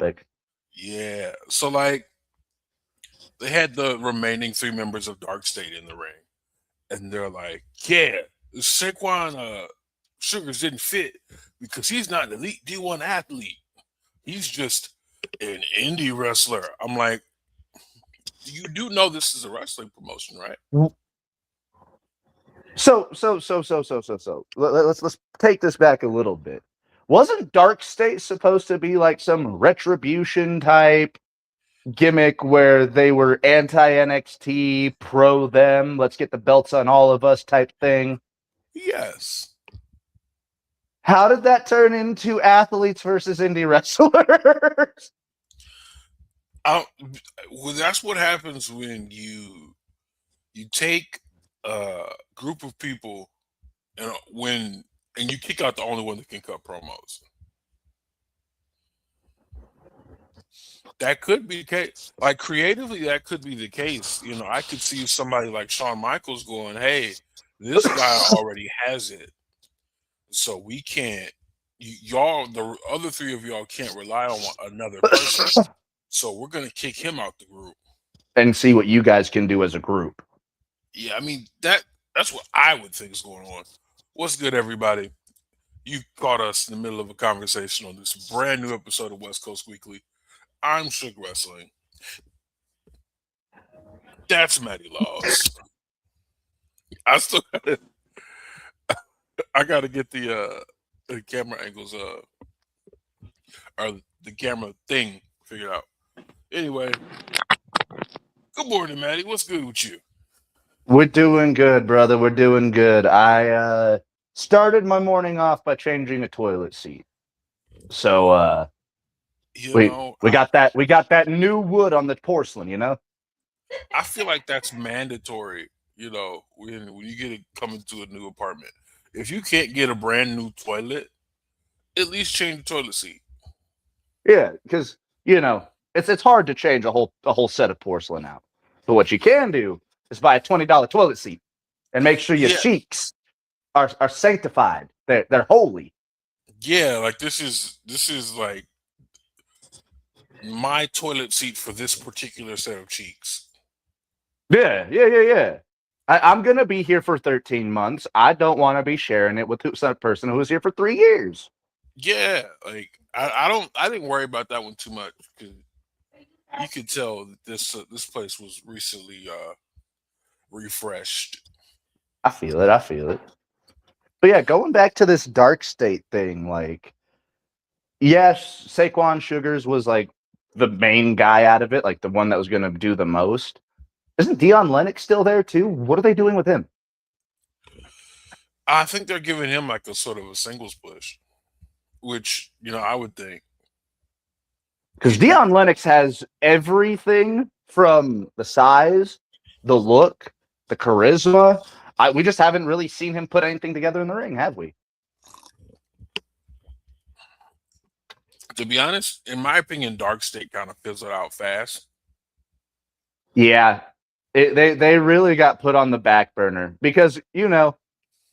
topic. Yeah. So like they had the remaining three members of Dark State in the ring, and they're like, "Yeah, Saquon Sugars didn't fit because he's not an elite D1 athlete. He's just an indie wrestler." I'm like, you do know this is a wrestling promotion, right? So. Let's take this back a little bit. Wasn't Dark State supposed to be like some retribution type gimmick where they were anti NXT, pro them, let's get the belts on all of us type thing? Yes. How did that turn into athletes versus indie wrestlers? I, well, that's what happens when you take a group of people and you kick out the only one that can cut promos. That could be the case. Like creatively, that could be the case. You know, I could see somebody like Shawn Michaels going, "Hey, this guy already has it, so we can't. Y'all, the other three of y'all can't rely on another person. So we're gonna kick him out the group And see what you guys can do as a group. Yeah, I mean that's what I would think is going on. What's good, everybody? You caught us in the middle of a conversation on this brand new episode of West Coast Weekly. I'm Suge Wrestling. That's Matty Laws. I still got I gotta get the camera angles or the camera thing figured out. Anyway, good morning, Matty. What's good with you? We're doing good, brother. We're doing good. I started my morning off by changing a toilet seat. So You we know, we got that new wood on the porcelain, you know? I feel like that's mandatory. You know, when you get coming to a new apartment, if you can't get a brand new toilet, at least change the toilet seat. Yeah, because it's hard to change a whole set of porcelain out. But what you can do is buy a $20 toilet seat and make sure your Yeah, cheeks are sanctified. They're holy. yeah. Like this is like my toilet seat for this particular set of cheeks. Yeah. I'm gonna be here for 13 months. I don't want to be sharing it with some person who was here for 3 years. Yeah, like I didn't worry about that one too much because you could tell that this place was recently refreshed. I feel it. I feel it. But yeah, going back to this dark state thing, like, yes, Saquon Sugars was like the main guy out of it, like the one that was going to do the most. Isn't Dion Lennox still there too? What are they doing with him? I think they're giving him like a sort of a singles push, which I would think. Because Dion Lennox has everything from the size, the look, the charisma. We just haven't really seen him put anything together in the ring, have we? To be honest, in my opinion, Dark State kind of fizzled out fast. Yeah, they really got put on the back burner because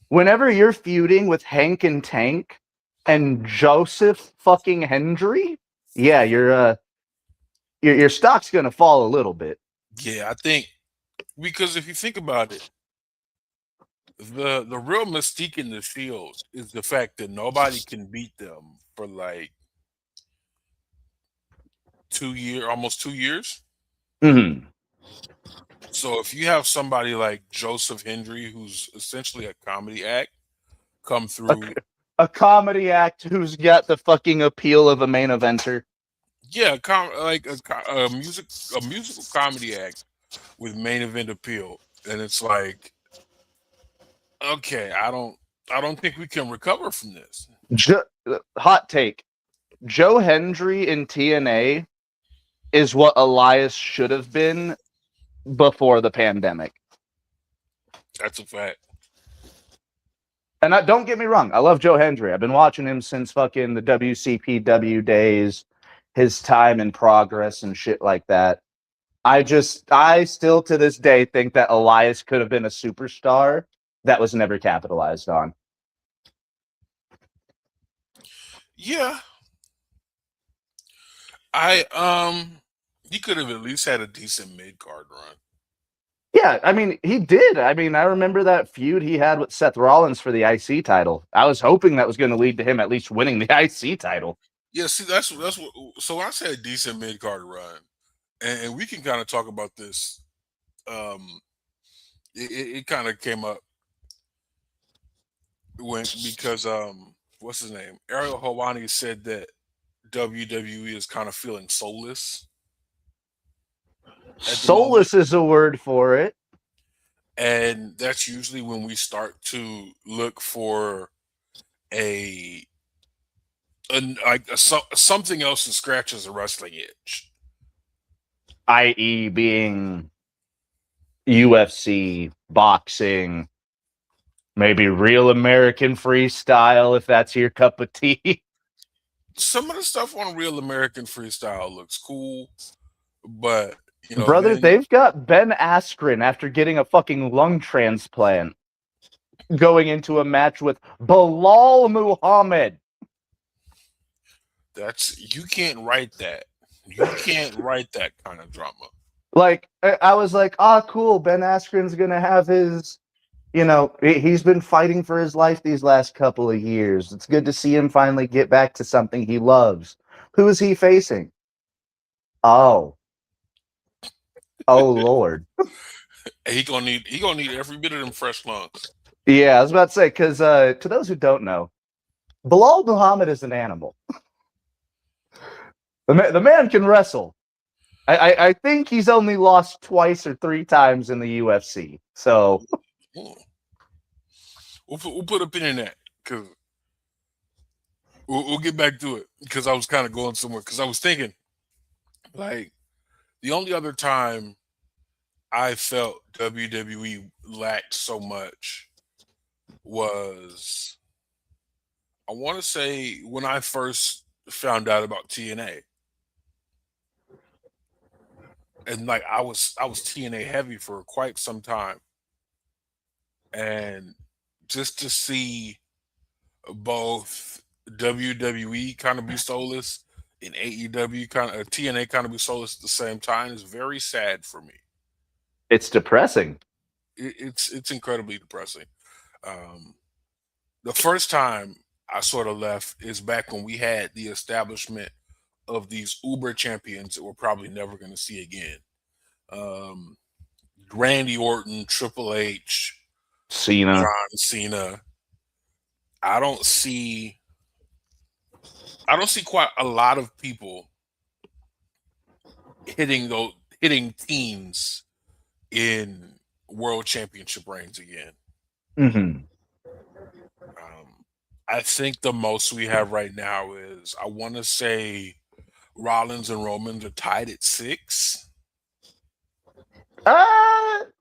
whenever you're feuding with Hank and Tank and Joseph fucking Hendry, yeah, your stock's gonna fall a little bit. Yeah, I think because if you think about it, the real mystique in the Shield is the fact that nobody can beat them for like almost 2 years. Mm-hmm. So if you have somebody like Joseph Hendry, who's essentially a comedy act, come through, A comedy act who's got the fucking appeal of a main eventer. yeah, like a musical comedy act with main event appeal, and it's like, okay, I don't think we can recover from this. Hot take: Joe Hendry in TNA is what Elias should have been before the pandemic. That's a fact. And don't get me wrong, I love Joe Hendry. I've been watching him since fucking the WCPW days, his time in Progress and shit like that. I still to this day think that Elias could have been a superstar that was never capitalized on. Yeah. He could have at least had a decent mid card run. Yeah, I mean, he did. I mean, I remember that feud he had with Seth Rollins for the IC title. I was hoping that was going to lead to him at least winning the IC title. Yeah, see, that's what. So I said decent mid card run, and we can kind of talk about this. Um, it kind of came up because what's his name? Ariel Helwani said that WWE is kind of feeling soulless at the moment, Soulless is a word for it. and that's usually when we start to look for a, something else that scratches a wrestling itch, i.e., being UFC, boxing, maybe real American freestyle, if that's your cup of tea. Some of the stuff on Real American Freestyle looks cool, but Brother, then they've got Ben Askren after getting a fucking lung transplant going into a match with Bilal Muhammad. you can't write that. You can't write that kind of drama. Like, I was like, ah, cool. Ben Askren's going to have his, he's been fighting for his life these last couple of years. It's good to see him finally get back to something he loves. Who is he facing? Oh. Oh, Lord. He gonna need every bit of them fresh lungs. Yeah, I was about to say, because to those who don't know, Bilal Muhammad is an animal. The man can wrestle. I think he's only lost twice or three times in the UFC. So we'll put a pin in that because we'll get back to it because I was kind of going somewhere because I was thinking like the only other time I felt WWE lacked so much was I want to say when I first found out about TNA. And like I was TNA heavy for quite some time. And just to see both WWE kind of be soulless and AEW kind of TNA kind of be soulless at the same time is very sad for me. it's depressing. It's incredibly depressing. The first time I sort of left is back when we had the establishment of these Uber champions that we're probably never going to see again. Randy Orton, Triple H, Cena. John Cena. I don't see quite a lot of people hitting teams in world championship reigns again. Mm-hmm. I think the most we have right now is I want to say Rollins and Roman are tied at 6.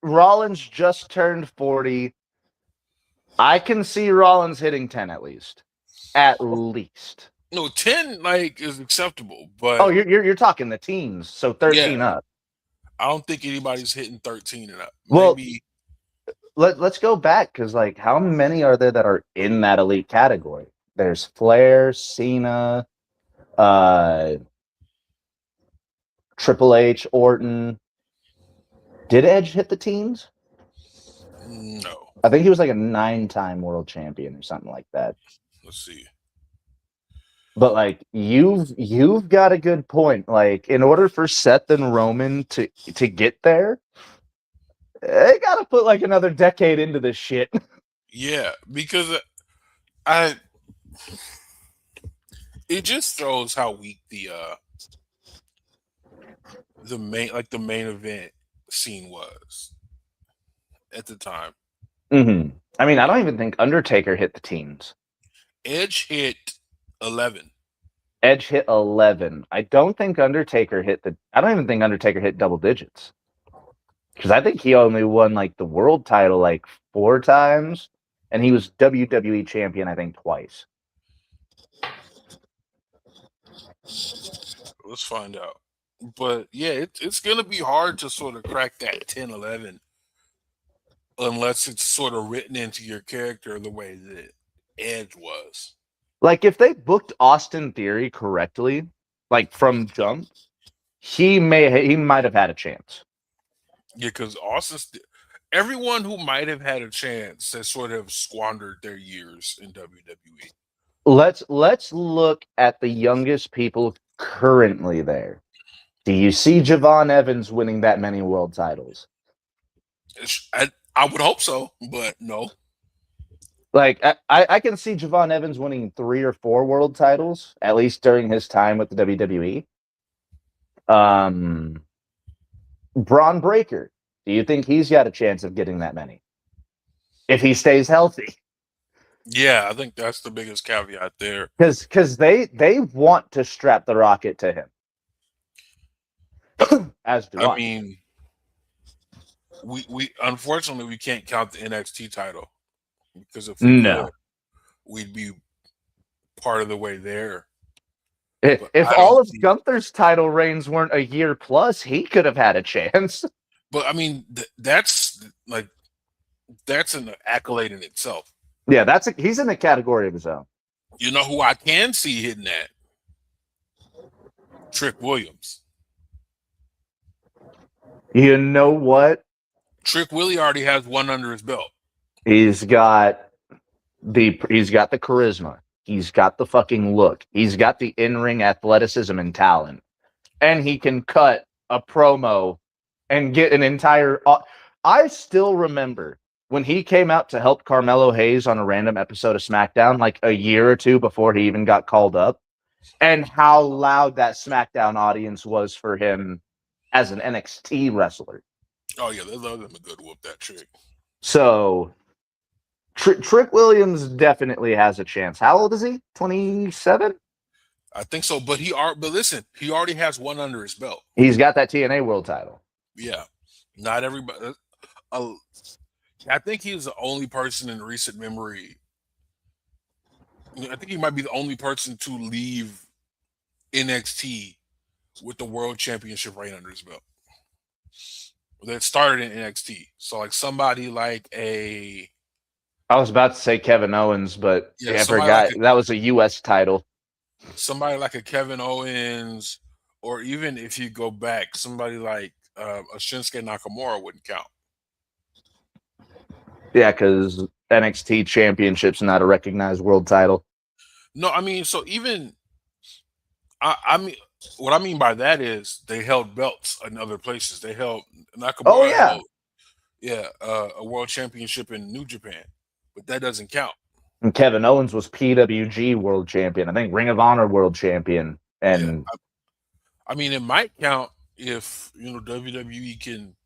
Rollins just turned 40. I can see Rollins hitting 10 at least. At least. No, 10 like is acceptable, but oh, you're talking the teens, so 13 yeah, up. I don't think anybody's hitting 13 and up. Well, Maybe let's go back because like how many are there that are in that elite category? There's Flair, Cena, Triple H, Orton. Did Edge hit the teens? no. I think he was like a 9-time world champion or something like that. Let's see. But like you've got a good point. Like in order for Seth and Roman to get there, they got to put like another decade into this shit. Yeah, because it just shows how weak the main event scene was at the time. Mm-hmm. I mean, I don't even think Undertaker hit the teens. Edge hit 11. Edge hit 11. I don't even think Undertaker hit double digits. Because I think he only won like the world title like 4 times, and he was WWE champion I think twice. Let's find out. But yeah, it's gonna be hard to sort of crack that 10-11 unless it's sort of written into your character the way that Edge was. Like if they booked Austin Theory correctly, like from jump, he might have had a chance. Yeah, because everyone who might have had a chance has sort of squandered their years in WWE. Let's look at the youngest people currently there. Do you see Javon Evans winning that many world titles? I would hope so, but no. Like I can see Javon Evans winning 3 or 4 world titles, at least during his time with the WWE. Braun Breaker, do you think he's got a chance of getting that many? If he stays healthy. Yeah, I think that's the biggest caveat there. Because they want to strap the rocket to him. As do I. I mean, we unfortunately we can't count the NXT title because if we could, we'd be part of the way there. If all of Gunther's title reigns weren't a year plus, he could have had a chance. But I mean, that's an accolade in itself. Yeah, he's in a category of his own. You know who I can see hitting that? Trick Williams. You know what? Trick Willie already has one under his belt. He's got the charisma. He's got the fucking look. He's got the in-ring athleticism and talent. And he can cut a promo and get an entire... I still remember when he came out to help Carmelo Hayes on a random episode of SmackDown, like a year or two before he even got called up, and how loud that SmackDown audience was for him as an NXT wrestler. Oh, yeah, they love him a good whoop, that Trick. So... Trick Williams definitely has a chance. How old is he? 27? I think so, but listen, he already has one under his belt. He's got that TNA world title. Yeah. Not everybody. I think he's the only person in recent memory. I think he might be the only person to leave NXT with the world championship reign under his belt. That started in NXT. So like somebody like I was about to say Kevin Owens, but I forgot that was a U.S. title. Somebody like a Kevin Owens, or even if you go back, somebody like a Shinsuke Nakamura wouldn't count. Yeah, because NXT Championship's not a recognized world title. No, I mean, so even I mean, what I mean by that is they held belts in other places. They held Nakamura. Oh yeah, a world championship in New Japan. But that doesn't count. And Kevin Owens was PWG world champion. I think Ring of Honor world champion. And yeah, I mean, it might count if WWE can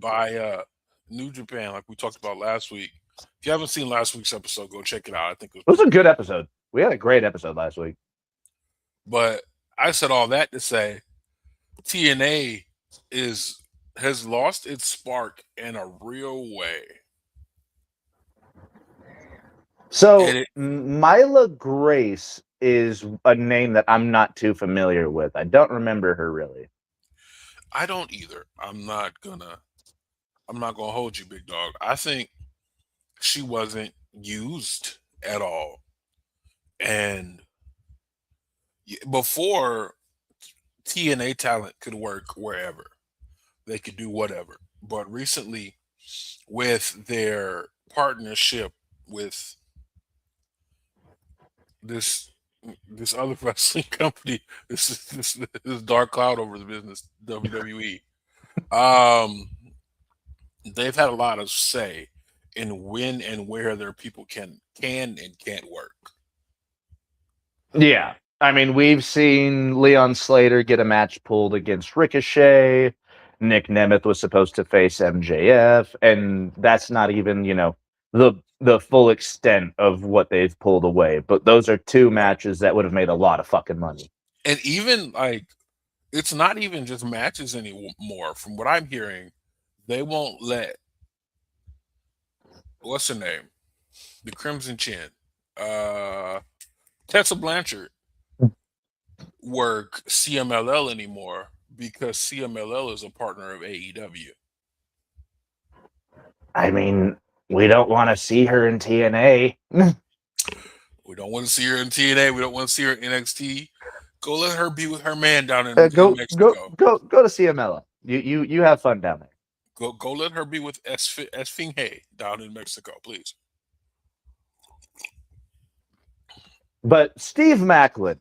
buy New Japan, like we talked about last week. If you haven't seen last week's episode, go check it out. I think it was a good episode. We had a great episode last week. But I said all that to say TNA has lost its spark in a real way. So Mila Grace is a name that I'm not too familiar with. I don't remember her really. I don't either. I'm not gonna hold you, big dog. I think she wasn't used at all. And before, TNA talent could work wherever. They could do whatever. But recently, with their partnership with this other wrestling company, this dark cloud over the business, WWE, they've had a lot of say in when and where their people can and can't work. Yeah. I mean, we've seen Leon Slater get a match pulled against Ricochet. Nick Nemeth was supposed to face MJF, and that's not even, the full extent of what they've pulled away. But those are two matches that would have made a lot of fucking money. And even it's not even just matches anymore. From what I'm hearing, they won't let what's her name, the Crimson Chin, Tessa Blanchard, work CMLL anymore because CMLL is a partner of AEW. I mean, we don't want to see her in TNA. We don't want to see her in TNA. We don't want to see her in NXT. Go let her be with her man down in Go Mexico. to CMLL. You have fun down there. Go let her be with Fing Hay down in Mexico, please. But Steve Macklin,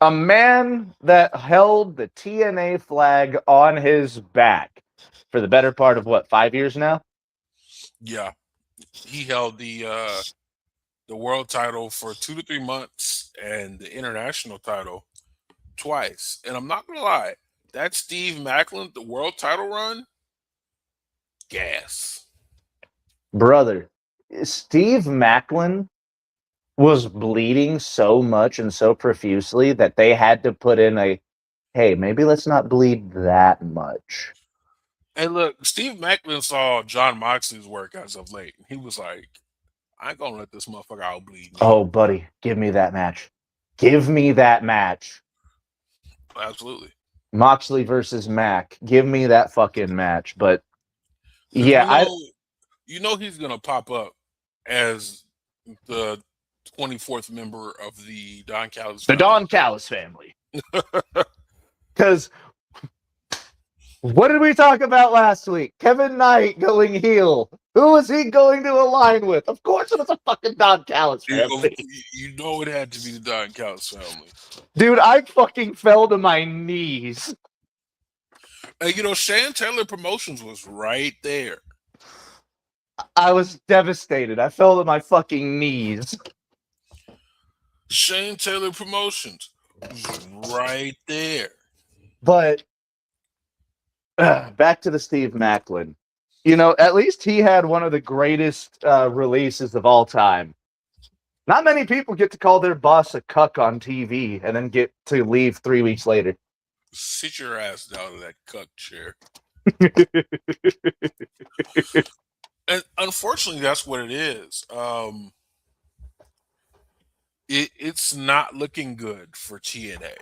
a man that held the TNA flag on his back for the better part of 5 years now? Yeah. He held the world title for 2 to 3 months and the international title twice. And I'm not gonna lie, that Steve Macklin, the world title run, gas. Brother, Steve Macklin was bleeding so much and so profusely that they had to put in hey, maybe let's not bleed that much. And look, Steve Macklin saw John Moxley's work as of late. He was like, I ain't gonna let this motherfucker outbleed me. Oh, buddy, give me that match. Give me that match. Absolutely. Moxley versus Mac. Give me that fucking match. But yeah, you know he's gonna pop up as the 24th member of the Don Callis family. The Don Callis family. Because what did we talk about last week? Kevin Knight going heel. Who was he going to align with? Of course it was a fucking Don Callis family. You know it had to be the Don Callis family. Dude, I fucking fell to my knees. And you know, Shane Taylor Promotions was right there. I was devastated. I fell to my fucking knees. Shane Taylor Promotions was right there. But back to the Steve Macklin. You know, at least he had one of the greatest releases of all time. Not many people get to call their boss a cuck on TV and then get to leave 3 weeks later. Sit your ass down in that cuck chair. And unfortunately, that's what it is. It's not looking good for TNA.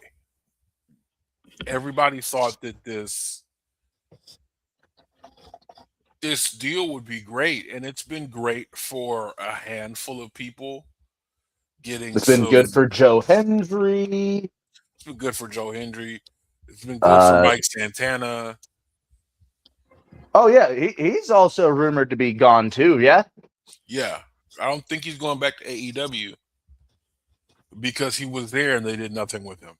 Everybody thought that this deal would be great, and it's been great for a handful of people. It's been good for Joe Hendry. It's been good for Joe Hendry. It's been good for Mike Santana. Oh, yeah. He's also rumored to be gone, too, yeah? Yeah. I don't think he's going back to AEW because he was there and they did nothing with him.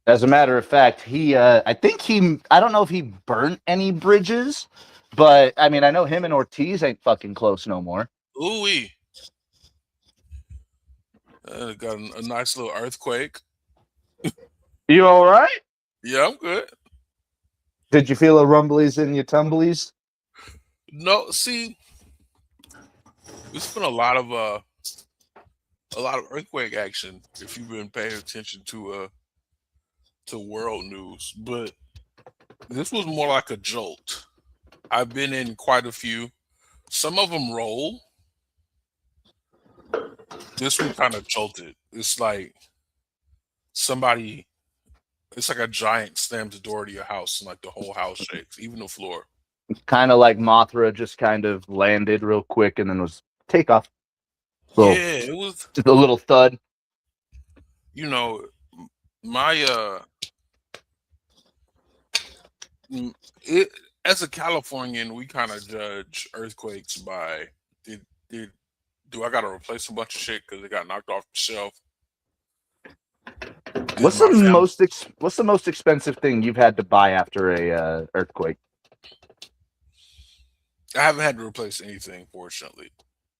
As a matter of fact, I don't know if he burnt any bridges, but, I mean, I know him and Ortiz ain't fucking close no more. Ooh-wee. Got a nice little earthquake. You all right? Yeah, I'm good. Did you feel a rumblies in your tumblies? No, see, there's been a lot of earthquake action if you've been paying attention to world news, but this was more like a jolt. I've been in quite a few. Some of them roll. This one kind of jolted. It's like it's like a giant slams the door to your house and like the whole house shakes, even the floor. Kind of like Mothra just kind of landed real quick and then was takeoff. It was just a little thud. You know, my as a Californian, we kind of judge earthquakes by do I got to replace a bunch of shit because it got knocked off the shelf? What's the most expensive thing you've had to buy after a earthquake? I haven't had to replace anything, fortunately.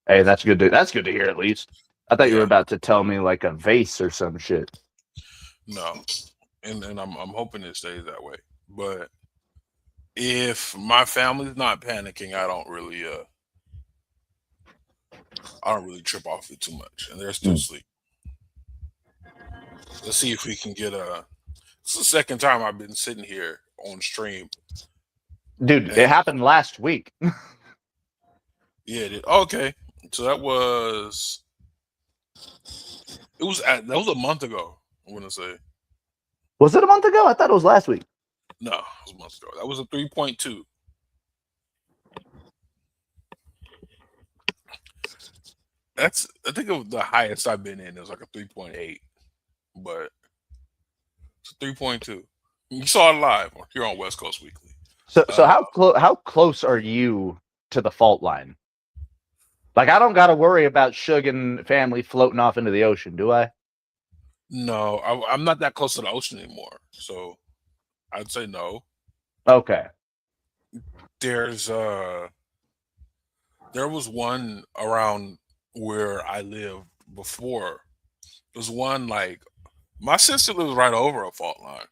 Hey, that's good to hear at least. I thought you were about to tell me like a vase or some shit. No, and I'm hoping it stays that way. But if my family's not panicking, I don't really trip off it too much, and they're still asleep. Let's see if we can get It's the second time I've been sitting here on stream. Dude, it happened last week. Yeah, it did. Okay. So that was a month ago, I want to say. Was it a month ago? I thought it was last week. No, it was a month ago. That was a 3.2. I think the highest I've been in is like a 3.8, but it's a 3.2. You saw it live here on West Coast Weekly. So how close are you to the fault line? Like, I don't got to worry about Suge and family floating off into the ocean, do I? No, I'm not that close to the ocean anymore, so I'd say no. Okay. There's there was one around where I lived before. There's one like my sister lives right over a fault line.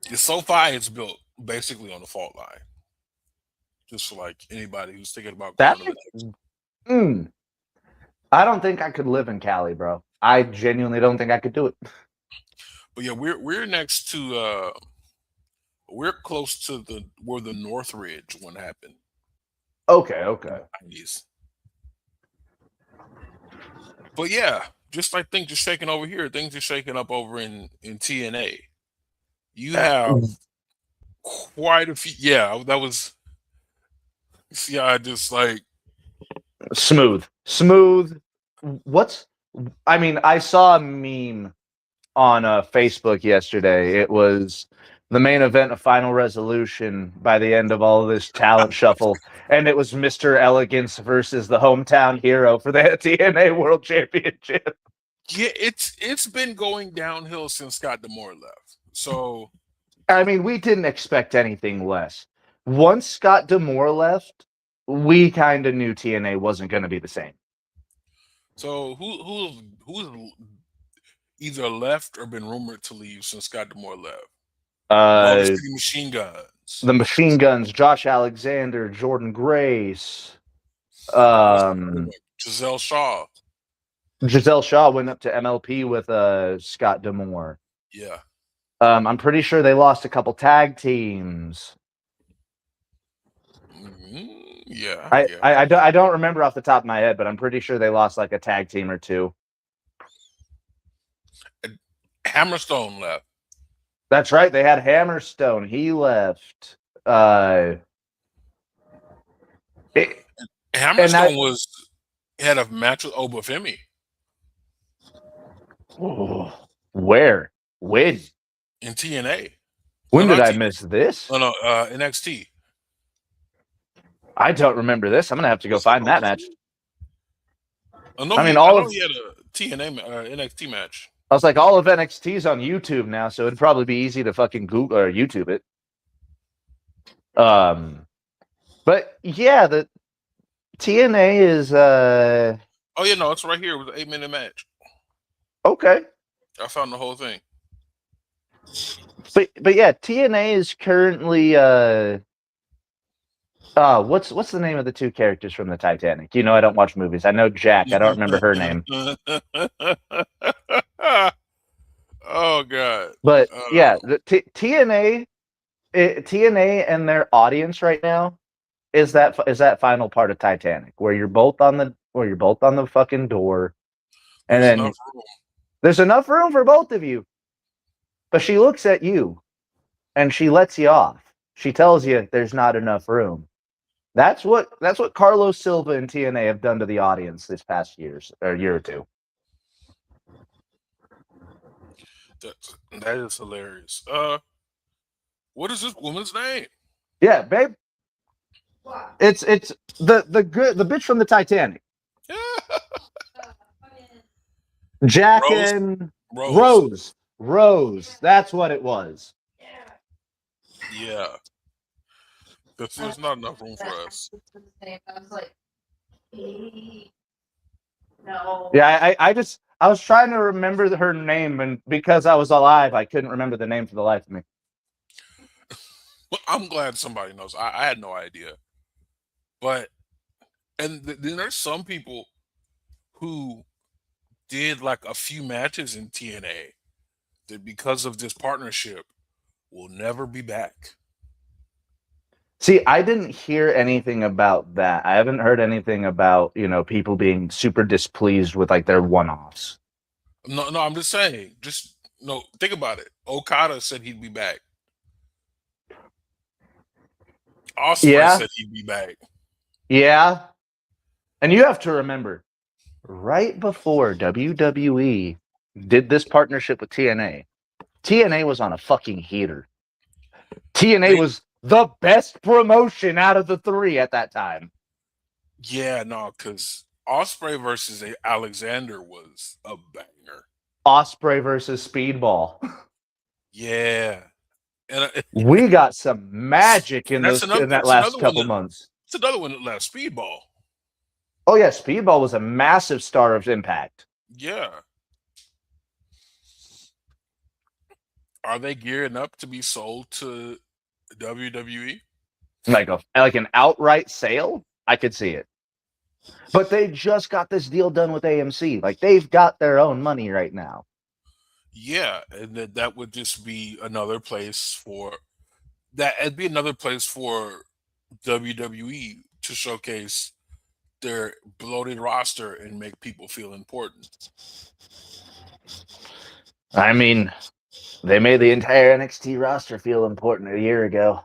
It's SoFi is built basically on the fault line. Just for like anybody who's thinking about That going to the I don't think I could live in Cali, bro. I genuinely don't think I could do it. But yeah, we're next to we're close to where the Northridge one happened. Okay, okay. But yeah, just like things are shaking over here, things are shaking up over in TNA. You have quite a few. Yeah, that was. See, I just like smooth. I mean, I saw a meme on Facebook yesterday. It was the main event of Final Resolution by the end of all of this talent shuffle, and it was Mr. Elegance versus the hometown hero for the TNA World Championship. Yeah, it's been going downhill since Scott D'Amore left. So, I mean, we didn't expect anything less. Once Scott D'Amore left, we kind of knew TNA wasn't going to be the same. So who's either left or been rumored to leave since Scott D'Amore left? The Machine Guns. The Machine Guns, Josh Alexander, Jordan Grace, Giselle Shaw. Giselle Shaw went up to MLP with Scott D'Amore. Yeah. I'm pretty sure they lost a couple tag teams. Yeah. I don't remember off the top of my head, but I'm pretty sure they lost like a tag team or two. Hammerstone left. That's right. They had Hammerstone. He left. Hammerstone had a match with Obafemi. Where? When? In TNA. When did I miss this? Oh no, NXT. I don't remember this. I'm gonna have to go find that match. I know he had a TNA NXT match. I was like, all of NXT's on YouTube now, so it'd probably be easy to fucking Google or YouTube it. But yeah, the TNA is Oh yeah, no, it's right here. It was an 8-minute match. Okay. I found the whole thing. But yeah, TNA is currently what's the name of the two characters from the Titanic? You know, I don't watch movies. I know Jack. I don't remember her name. Oh god. But yeah, the TNA and their audience right now is that final part of Titanic where you're both on the fucking door, and then there's enough room for both of you. But she looks at you and she lets you off. She tells you there's not enough room. That's what Carlos Silva and TNA have done to the audience this past year or two. That is hilarious. What is this woman's name? Yeah, babe. It's the bitch from the Titanic. Jack and Rose. That's what it was. Yeah. There's not enough room for us. I was like, no. Yeah, I was trying to remember her name, and because I was alive, I couldn't remember the name for the life of me. Well, I'm glad somebody knows. I had no idea. But then there's some people who did like a few matches in TNA that because of this partnership will never be back. See, I didn't hear anything about that. I haven't heard anything about, people being super displeased with like their one-offs. No, I'm just saying. Think about it. Okada said he'd be back. Ospreay said he'd be back. Yeah. And you have to remember, right before WWE did this partnership with TNA, TNA was on a fucking heater. TNA was the best promotion out of the three at that time. Yeah, no, because Osprey versus Alexander was a banger. Osprey versus Speedball. Yeah, and We got some magic in that's that another last one couple that months. it's another one that left Speedball. Oh yeah, Speedball was a massive star of Impact. Yeah, are they gearing up to be sold to WWE? Like an outright sale, I could see it. But they just got this deal done with AMC. Like they've got their own money right now. Yeah, and that would just be another place for that. It'd be another place for WWE to showcase their bloated roster and make people feel important. I mean, they made the entire NXT roster feel important a year ago.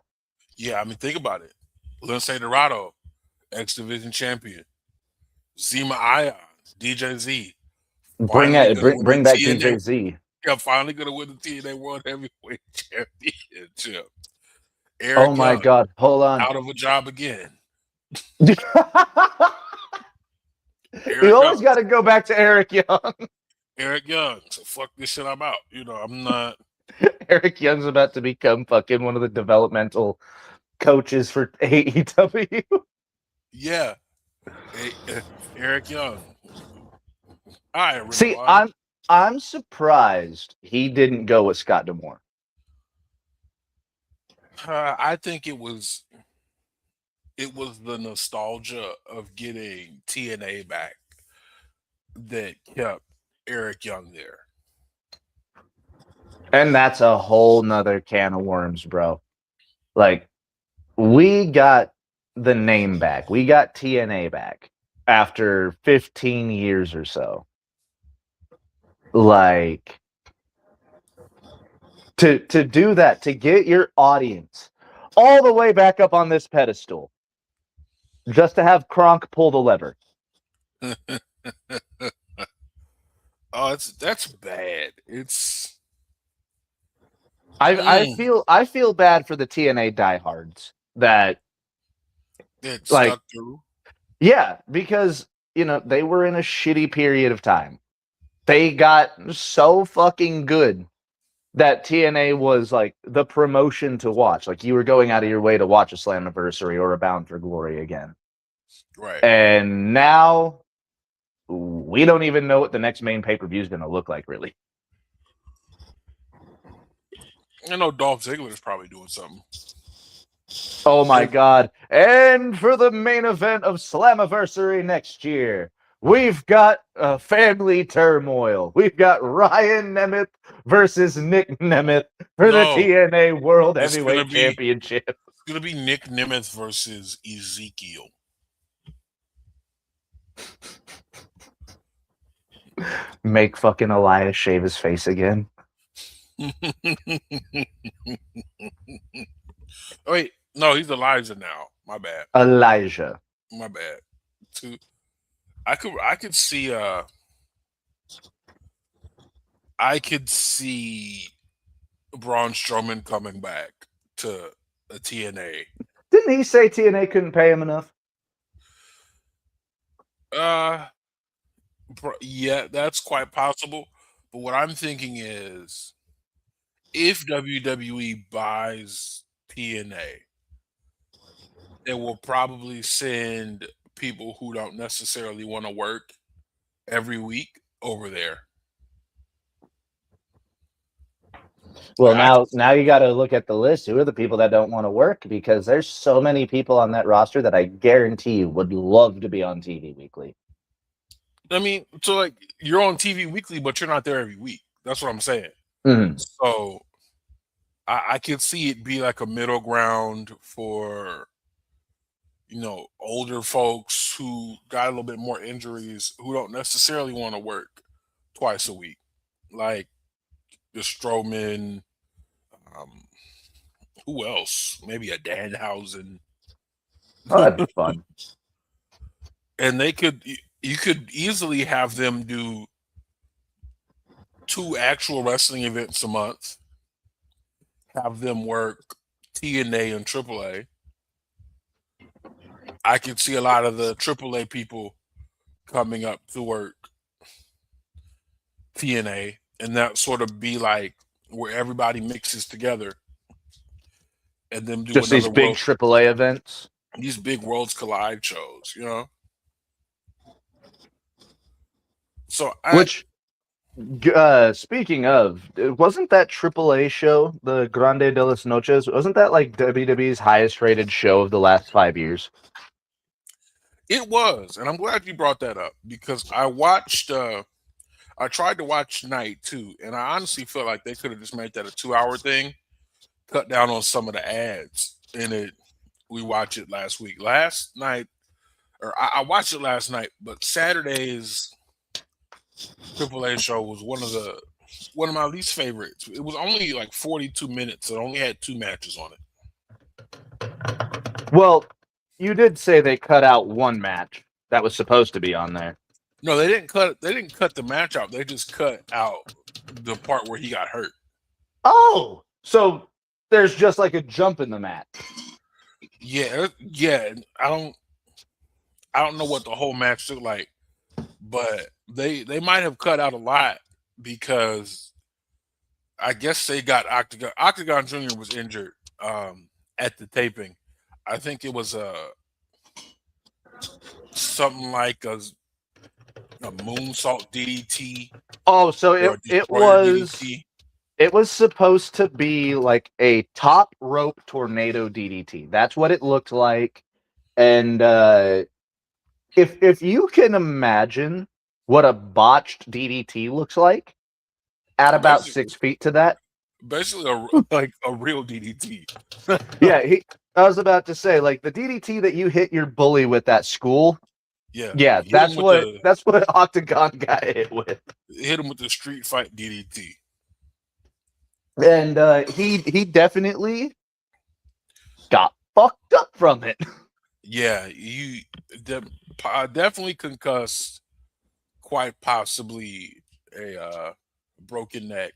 Yeah, I mean, think about it. Lince Dorado, X Division champion. Zima Ion, DJ Z. Bring back DJ Z. Yeah, finally going to win the TNA World Heavyweight Championship. Oh my Young, God! Hold on. out of a job again. You always got to go back to Eric Young. Eric Young. So fuck this shit. I'm out. I'm not. Eric Young's about to become fucking one of the developmental coaches for AEW. Yeah. Eric Young. All right. See, I'm surprised he didn't go with Scott D'Amore. I think it was the nostalgia of getting TNA back that kept Eric Young there. And that's a whole nother can of worms, bro. Like, we got the name back. We got TNA back after 15 years or so. Like, to do that, to get your audience all the way back up on this pedestal, just to have Kronk pull the lever. Oh, that's bad. I feel bad for the TNA diehards that stuck through. Yeah, because they were in a shitty period of time. They got so fucking good that TNA was like the promotion to watch. Like you were going out of your way to watch a Slammiversary or a Bound for Glory again. Right. And now we don't even know what the next main pay-per-view is going to look like, really. I know Dolph Ziggler is probably doing something. Oh my God. And for the main event of Slammiversary next year, we've got family turmoil. We've got Ryan Nemeth versus Nick Nemeth for the TNA World Heavyweight Championship. It's going to be Nick Nemeth versus Ezekiel. Make fucking Elias shave his face again. Wait, no, he's Elijah now. My bad. Elijah. My bad. I could see Braun Strowman coming back to a TNA. Didn't he say TNA couldn't pay him enough? Yeah, that's quite possible. But what I'm thinking is, if WWE buys TNA, it will probably send people who don't necessarily want to work every week over there. Well, now you got to look at the list. Who are the people that don't want to work? Because there's so many people on that roster that I guarantee you would love to be on TV weekly. I mean, so like you're on TV weekly, but you're not there every week. That's what I'm saying. Mm-hmm. So I could see it be like a middle ground for, older folks who got a little bit more injuries, who don't necessarily want to work twice a week, like the Strowman. Who else? Maybe a Danhausen. Oh, that'd be fun. and you could easily have them do 2 actual wrestling events a month, have them work TNA and AAA. I could see a lot of the AAA people coming up to work TNA, and that sort of be like where everybody mixes together, and then do Just these another big AAA events. these big worlds collide shows, you know. So Which, speaking of, wasn't that AAA show, the Grande de las Noches, wasn't that like WWE's highest rated show of the last 5 years? it was, and I'm glad you brought that up because I watched. I tried to watch Night 2, and I honestly felt like they could have just made that a 2-hour thing, cut down on some of the ads in it. We watched it last week. Last night, or I watched it last night, but Saturday's AAA show was one of my least favorites. It was only like 42 minutes. It only had 2 matches on it. Well, you did say they cut out one match that was supposed to be on there. No, they didn't cut. They didn't cut the match out. They just cut out the part where he got hurt. Oh, so there's just like a jump in the match. Yeah. I don't know what the whole match looked like, but they might have cut out a lot because I guess they got Octagon. Octagon Jr. was injured at the taping. I think it was something like a moonsault DDT. Oh, so it was supposed to be like a top rope tornado DDT. That's what it looked like. And if you can imagine what a botched DDT looks like at about 6 feet to that. Basically like a real DDT. Yeah, I was about to say, like the DDT that you hit your bully with at school. Yeah, that's what Octagon got hit with. Hit him with the street fight DDT. And he definitely got fucked up from it. Yeah, you definitely concussed, quite possibly a broken neck.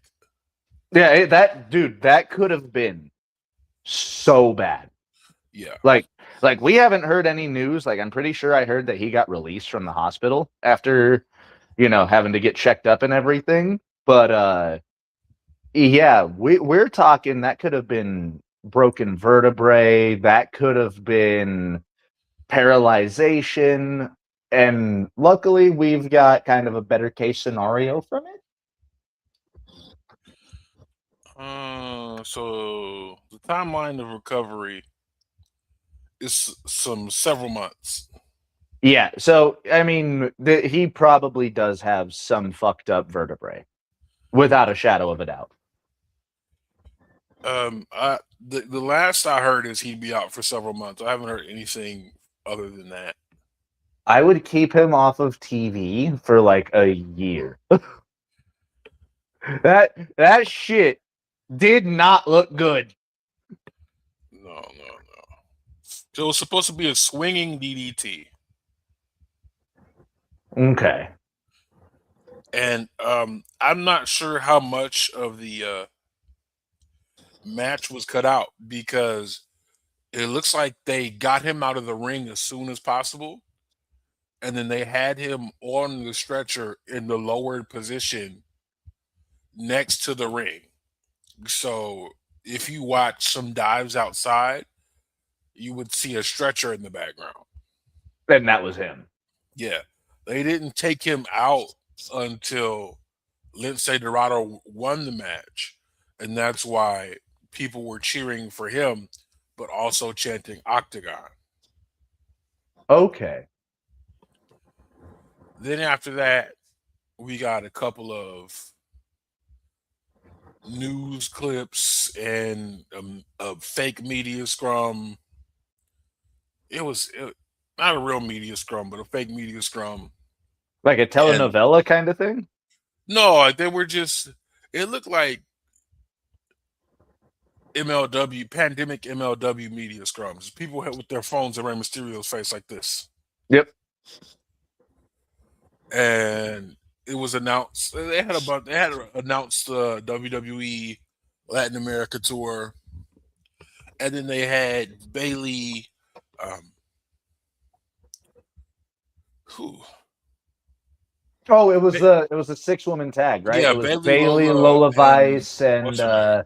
Yeah, that could have been so bad. Yeah. Like we haven't heard any news. Like I'm pretty sure I heard that he got released from the hospital after, having to get checked up and everything. But yeah, we're talking that could have been broken vertebrae, that could have been paralyzation, and luckily we've got kind of a better case scenario from it. So the timeline of recovery is several months. Yeah, so I mean, he probably does have some fucked up vertebrae, without a shadow of a doubt. The last I heard is he'd be out for several months. I haven't heard anything other than that. I would keep him off of TV for like a year. That shit did not look good. No. So it was supposed to be a swinging DDT. Okay. And I'm not sure how much of the match was cut out because it looks like they got him out of the ring as soon as possible. And then they had him on the stretcher in the lowered position next to the ring. So if you watch some dives outside, you would see a stretcher in the background. And that was him. Yeah. They didn't take him out until Lince Dorado won the match. And that's why people were cheering for him, but also chanting Octagon. Okay. Then after that, we got a couple of news clips and a fake media scrum. It was not a real media scrum, but a fake media scrum. Like a telenovela kind of thing? No, they were just, it looked like pandemic MLW media scrums. People with their phones around Mysterio's face like this. Yep. and it was announced they had announced the WWE Latin America tour, and then they had Bailey. Um, who? Oh, it was a 6-woman tag, right? Yeah, It was Bailey, Bailey, Lola, Lola and Vice, and what's her name?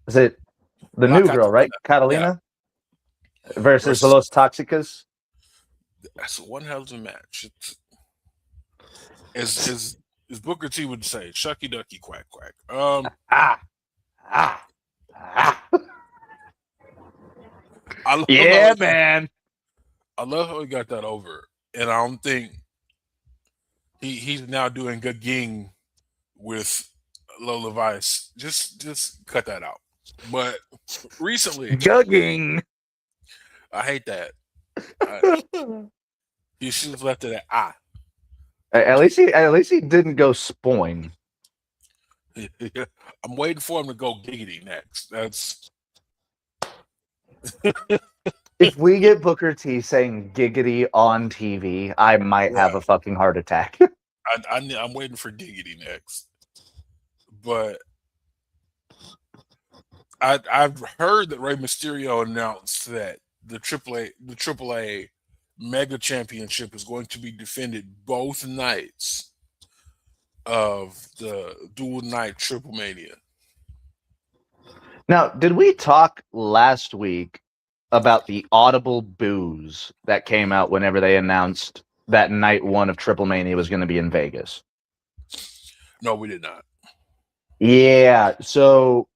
is it the La new girl, right? Catalina. Catalina versus the Versus Los Toxicas. that's one hell of a match. As Booker T would say, "Shucky ducky quack quack." Ah, ah, ah. I love Yeah, man. I love how he got that over, and I don't think he's now doing good ging with Lola Vice. Just cut that out. But recently, Jugging. I hate that. You should have left it at At least he didn't go spoing. I'm waiting for him to go giggity next. That's If we get Booker T saying giggity on TV, I might have a fucking heart attack. I'm waiting for giggity next. But I've heard that Rey Mysterio announced that the AAA Mega Championship is going to be defended both nights of the dual night Triple Mania. Now, did we talk last week about the audible boos that came out whenever they announced that night one of Triple Mania was going to be in Vegas? No, we did not. Yeah, so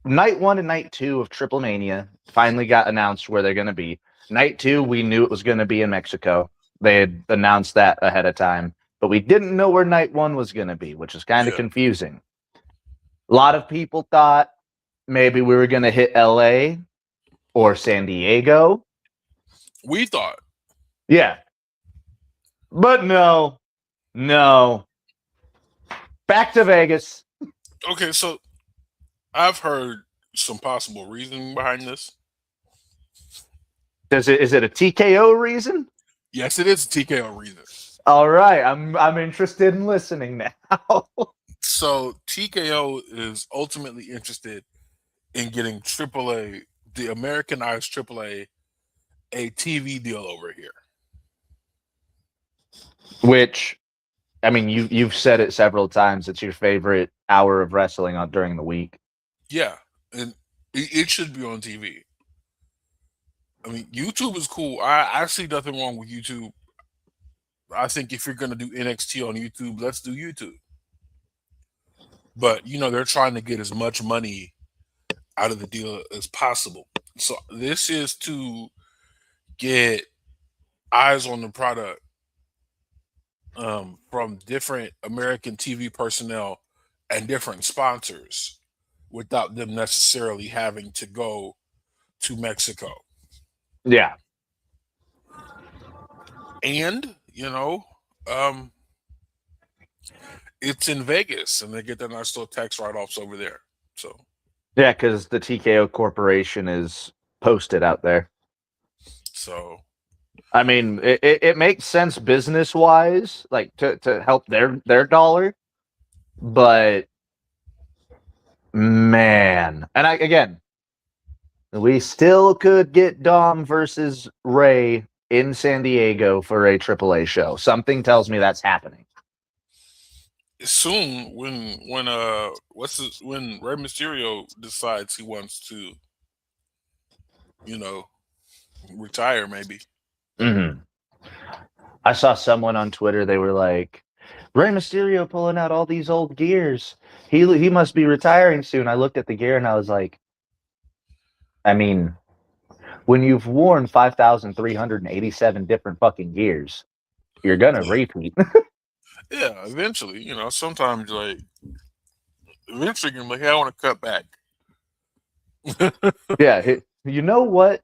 night 1 and night 2 of Triple Mania finally got announced where they're going to be. Night 2, we knew it was going to be in Mexico. They had announced that ahead of time, but we didn't know where night 1 was going to be, which is kind of confusing. A lot of people thought maybe we were going to hit LA or San Diego. We thought. Yeah. But no. Back to Vegas. Okay, so I've heard some possible reasoning behind this. Is it a TKO reason? Yes, it is a TKO reason. All right, I'm interested in listening now. So TKO is ultimately interested in getting AAA, the Americanized AAA, a TV deal over here. Which, I mean, you've said it several times. It's your favorite hour of wrestling during the week. Yeah, and it should be on TV. I mean, YouTube is cool. I see nothing wrong with YouTube. I think if you're going to do NXT on YouTube, let's do YouTube. But, they're trying to get as much money out of the deal as possible. So this is to get eyes on the product from different American TV personnel and different sponsors without them necessarily having to go to Mexico. Yeah. And, it's in Vegas and they get their nice little tax write-offs over there. So yeah, because the TKO Corporation is posted out there. So I mean, it makes sense business-wise, like to help their dollar. But man, and again, we still could get Dom versus Ray in San Diego for a AAA show. Something tells me that's happening soon. When Rey Mysterio decides he wants to, retire, maybe. Mm-hmm. I saw someone on Twitter. They were like, Rey Mysterio pulling out all these old gears. He must be retiring soon. I looked at the gear and I was like, I mean, when you've worn 5,387 different fucking gears, you're gonna repeat. Yeah, eventually, sometimes eventually you're like, hey, I want to cut back. Yeah, you know what?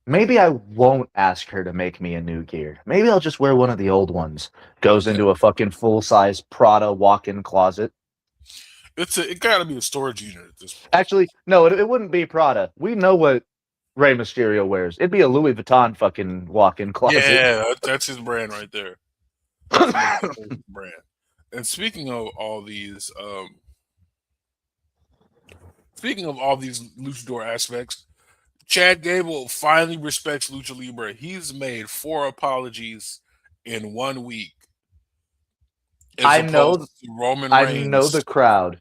Maybe I won't ask her to make me a new gear. Maybe I'll just wear one of the old ones. Goes into a fucking full-size Prada walk-in closet. It gotta be a storage unit at this point. Actually, no, it wouldn't be Prada. We know what Rey Mysterio wears. It'd be a Louis Vuitton fucking walk-in closet. Yeah, that's his brand right there. to make a personal brand. And speaking of all these luchador aspects, Chad Gable finally respects Lucha Libre. He's made 4 apologies in 1 week, as I opposed know, to Roman I know Reigns. the crowd.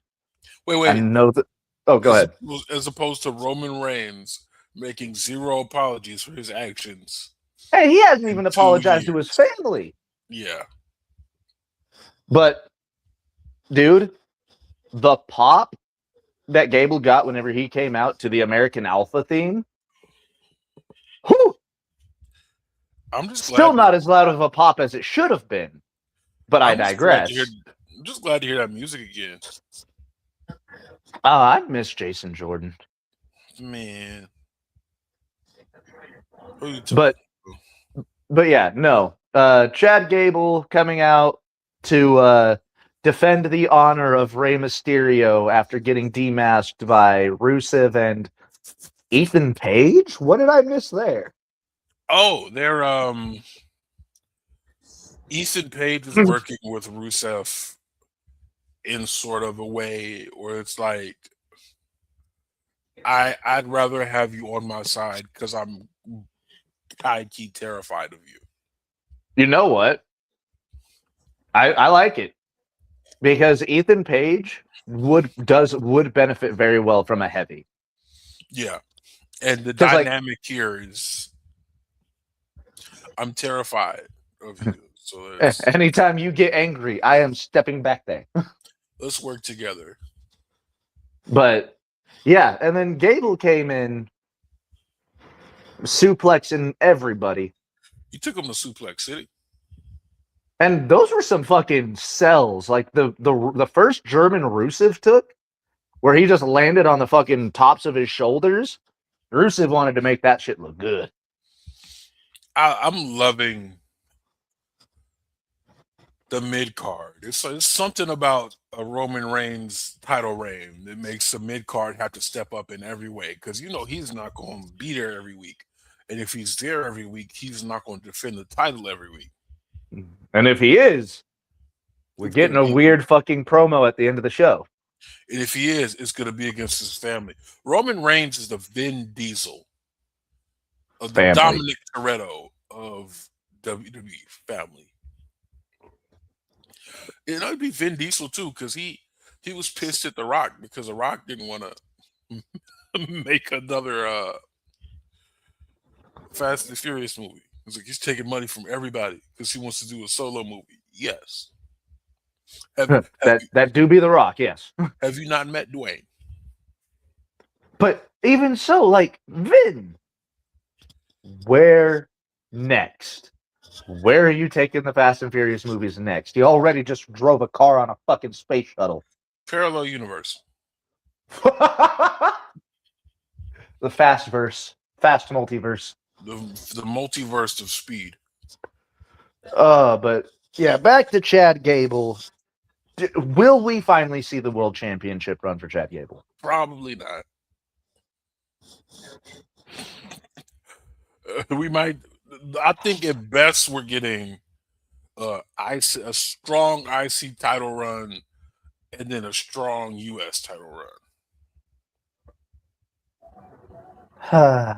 I Wait. know the. Oh, go ahead. As opposed to Roman Reigns making 0 apologies for his actions Hey, he hasn't in even 2 apologized to his years. family. Yeah. But, dude, the pop that Gable got whenever he came out to the American Alpha theme, whew, I'm just still glad not as loud of a pop as it should have been. But I I'm just glad to hear digress. I'm just glad to hear that music again. I miss Jason Jordan. Man. Who you talking But to? yeah, no. Chad Gable coming out to defend the honor of Rey Mysterio after getting demasked by Rusev and Ethan Page? What did I miss there? Oh, they're Ethan Page is working with Rusev in sort of a way where it's like I'd rather have you on my side because I'm high key terrified of you. You know what? I like it because Ethan Page would benefit very well from a heavy. Yeah. And the 'Cause, like- dynamic here is I'm terrified of you. So Anytime you get angry, I am stepping back there. let's work together. But yeah, and then Gable came in suplexing everybody. You took him to Suplex City. And those were some fucking sells. Like the first German Rusev took, where he just landed on the fucking tops of his shoulders. Rusev wanted to make that shit look good. I'm loving the mid card. It's something about a Roman Reigns title reign that makes the mid card have to step up in every way because he's not going to be there every week, and if he's there every week, he's not going to defend the title every week. And if he is, we're getting a weird fucking promo at the end of the show. And if he is, it's going to be against his family. Roman Reigns is the Vin Diesel of the Dominic Toretto of WWE family. It'd be Vin Diesel too, because he was pissed at The Rock because The Rock didn't want to make another Fast and Furious movie. It's like he's taking money from everybody because he wants to do a solo movie. Yes. That do be The Rock, yes. Have you not met Dwayne? But even so, like, Vin, where next? Where are you taking the Fast and Furious movies next? You already just drove a car on a fucking space shuttle. Parallel universe. The fast multiverse. The multiverse of speed. But yeah, back to Chad Gable. Will we finally see the world championship run for Chad Gable? Probably not. We might. I think at best we're getting a strong IC title run and then a strong US title run.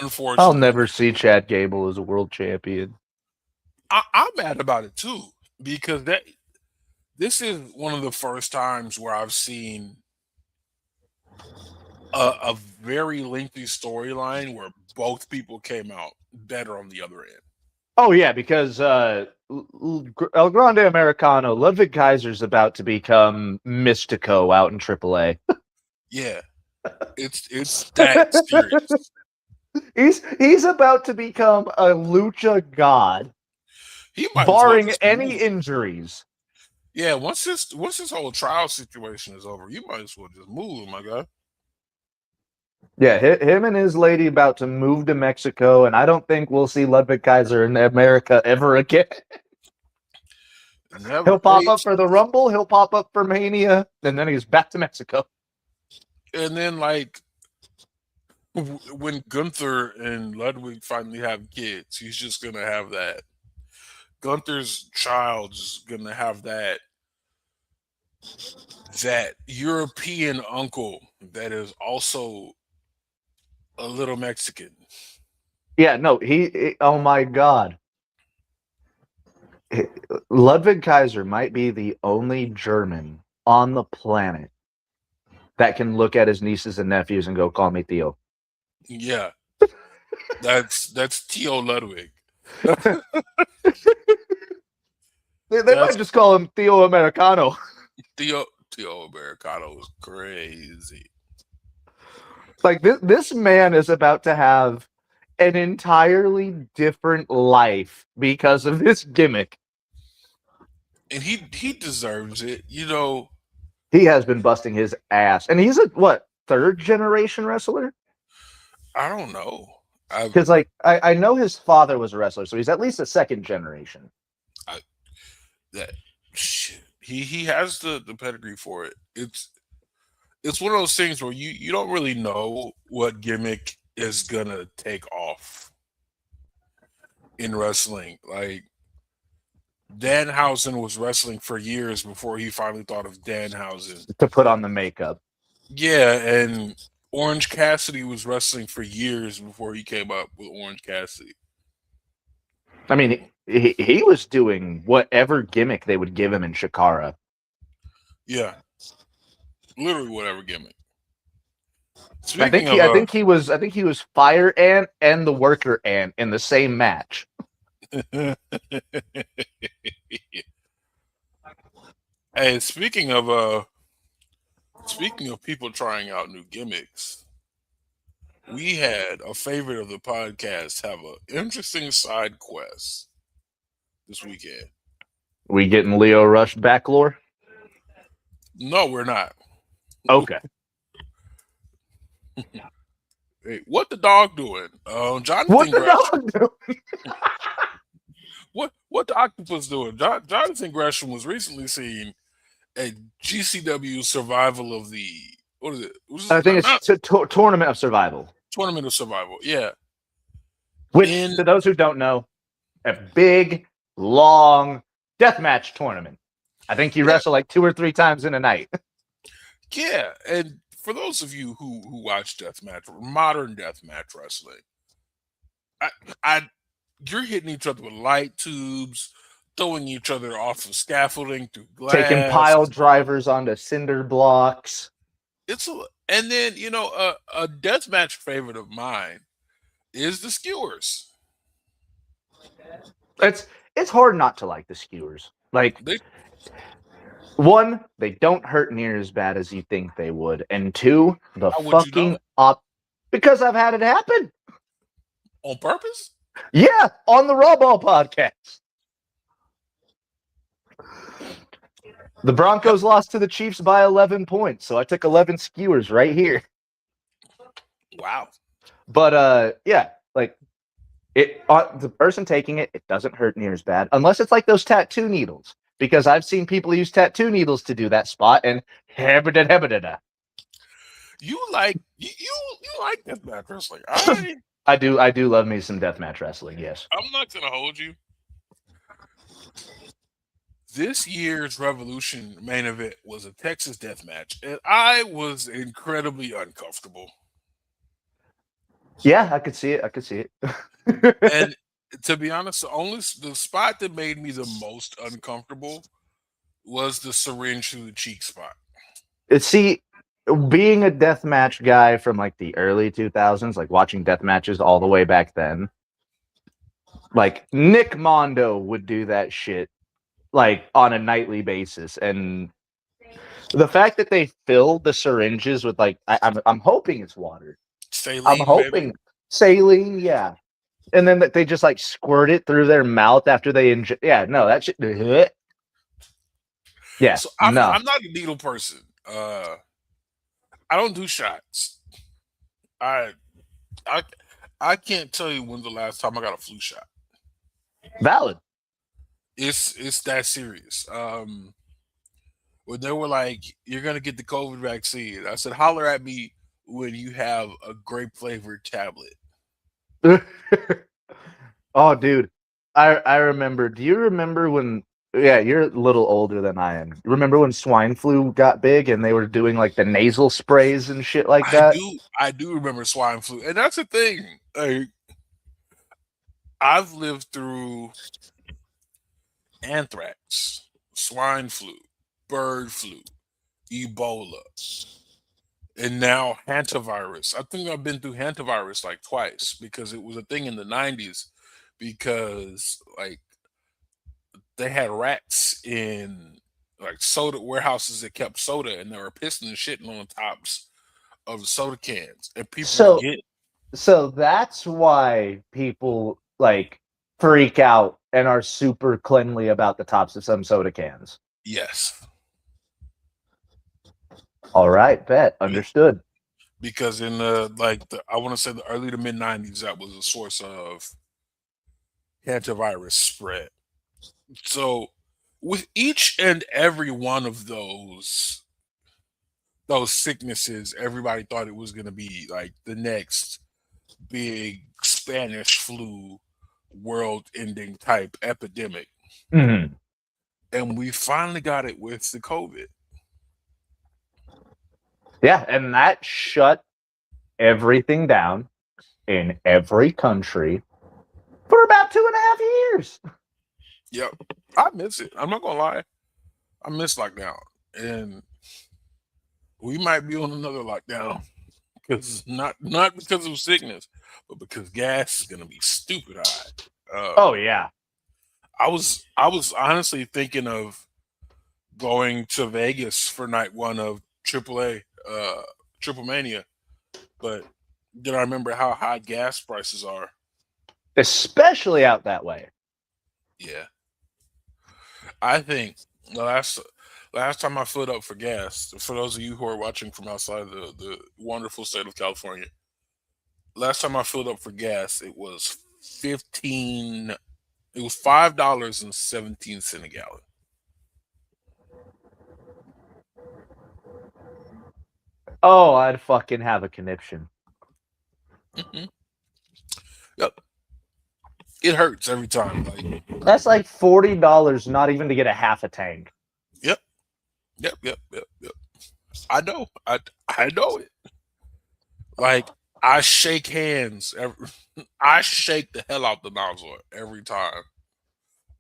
Unfortunately, I'll never see Chad Gable as a world champion. I'm mad about it too because this is one of the first times where I've seen a very lengthy storyline where both people came out better on the other end. Oh yeah, because El Grande Americano, Ludwig Kaiser's about to become Mystico out in AAA. Yeah, it's that serious. He's about to become a lucha god. He might barring any injuries. Yeah, once this whole trial situation is over, you might as well just move, my guy. Yeah, him and his lady about to move to Mexico, and I don't think we'll see Ludwig Kaiser in America ever again. He'll pop up for the Rumble, he'll pop up for Mania, and then he's back to Mexico. And then, like, when Gunther and Ludwig finally have kids, he's just going to have that Gunther's child's gonna have that European uncle that is also a little Mexican. Yeah, no, oh my God. Ludwig Kaiser might be the only German on the planet that can look at his nieces and nephews and go, "Call me Theo." Yeah, that's Theo Ludwig. They That's might just call him Theo Americano. Theo Americano is crazy. Like this man is about to have an entirely different life because of this gimmick. And he deserves it. He has been busting his ass, and he's a what, third generation wrestler? I don't know. Because like I know his father was a wrestler, so he's at least a second generation. He has the pedigree for it. It's one of those things where you don't really know what gimmick is gonna take off in wrestling. Like Danhausen was wrestling for years before he finally thought of Danhausen To put on the makeup. Yeah, and Orange Cassidy was wrestling for years before he came up with Orange Cassidy. I mean, he was doing whatever gimmick they would give him in Shikara. Yeah, literally whatever gimmick. I think he was Fire Ant and the Worker Ant in the same match. Hey, speaking of people trying out new gimmicks, we had a favorite of the podcast have an interesting side quest this weekend. We getting Leo Rush back lore? No, we're not. Okay. Hey, what the dog doing? Jonathan What the Gresham. dog doing? What the octopus doing? Jonathan Gresham was recently seen at GCW Survival of the what is it? I think it's Tournament of Survival. Tournament of Survival. Yeah. Which, to those who don't know, a big, long deathmatch tournament. I think you wrestle like 2 or 3 times in a night. Yeah, and for those of you who watch modern deathmatch wrestling, you're hitting each other with light tubes, throwing each other off of scaffolding through glass, taking pile drivers onto cinder blocks. And then a deathmatch favorite of mine is the skewers. It's hard not to like the skewers. Like, one, they don't hurt near as bad as you think they would, and two, the fucking because I've had it happen on purpose. Yeah, on the Raw Ball podcast. The Broncos lost to the Chiefs by 11 points, so I took 11 skewers right here. Wow. But yeah, like the person taking it doesn't hurt near as bad, unless it's like those tattoo needles. Because I've seen people use tattoo needles to do that spot, and you like deathmatch wrestling. I do love me some deathmatch wrestling. Yes, I'm not gonna hold you. This year's Revolution main event was a Texas death match, and I was incredibly uncomfortable. Yeah, I could see it. And to be honest, the spot that made me the most uncomfortable was the syringe through the cheek spot. See, being a deathmatch guy from like the early 2000s, like watching death matches all the way back then, like Nick Mondo would do that shit like on a nightly basis, and the fact that they fill the syringes with like I'm hoping it's water. Saline, I'm hoping baby. Saline, yeah. And then they just like squirt it through their mouth after they inject. Yeah, no, that shit. Yeah, so I'm not a needle person. I don't do shots. I can't tell you when the last time I got a flu shot. Valid. It's that serious. When they were like, "You're gonna get the COVID vaccine," I said, "Holler at me when you have a grape flavored tablet." Oh, dude, I remember. Do you remember when? Yeah, you're a little older than I am. Remember when swine flu got big and they were doing like the nasal sprays and shit like that? I do remember swine flu, and that's the thing. Like, I've lived through anthrax, swine flu, bird flu, Ebola, and now hantavirus. I think I've been through hantavirus like twice because it was a thing in the 90s because like they had rats in like soda warehouses that kept soda and they were pissing and shitting on the tops of the soda cans and people were So getting so that's why people like freak out and are super cleanly about the tops of some soda cans. yes. All right, bet. Be- Understood. Because in the I want to say the early to mid 90s that was a source of hantavirus spread. So with each and every one of those sicknesses, everybody thought it was going to be like the next big Spanish flu world-ending type epidemic, Mhm. and we finally got it with the COVID. Yeah, and that shut everything down in every country for about 2.5 years. Yep, I miss it. I'm not gonna lie, I miss lockdown, and we might be on another lockdown because not because of sickness, but because gas is gonna be stupid high. Oh yeah. I was honestly thinking of going to Vegas for night one of AAA, Triple Mania, but then I remember how high gas prices are. Especially out that way. Yeah, I think the last time I filled up for gas, for those of you who are watching from outside the wonderful state of California, last time I filled up for gas, it was 15. It was $5.17 a gallon. Oh, I'd fucking have a conniption. Hmm. Yep, it hurts every time. Like, That's like $40 not even to get a half a tank. yep, yep. I know, I know it. Like I shake hands. I shake the hell out the nozzle every time.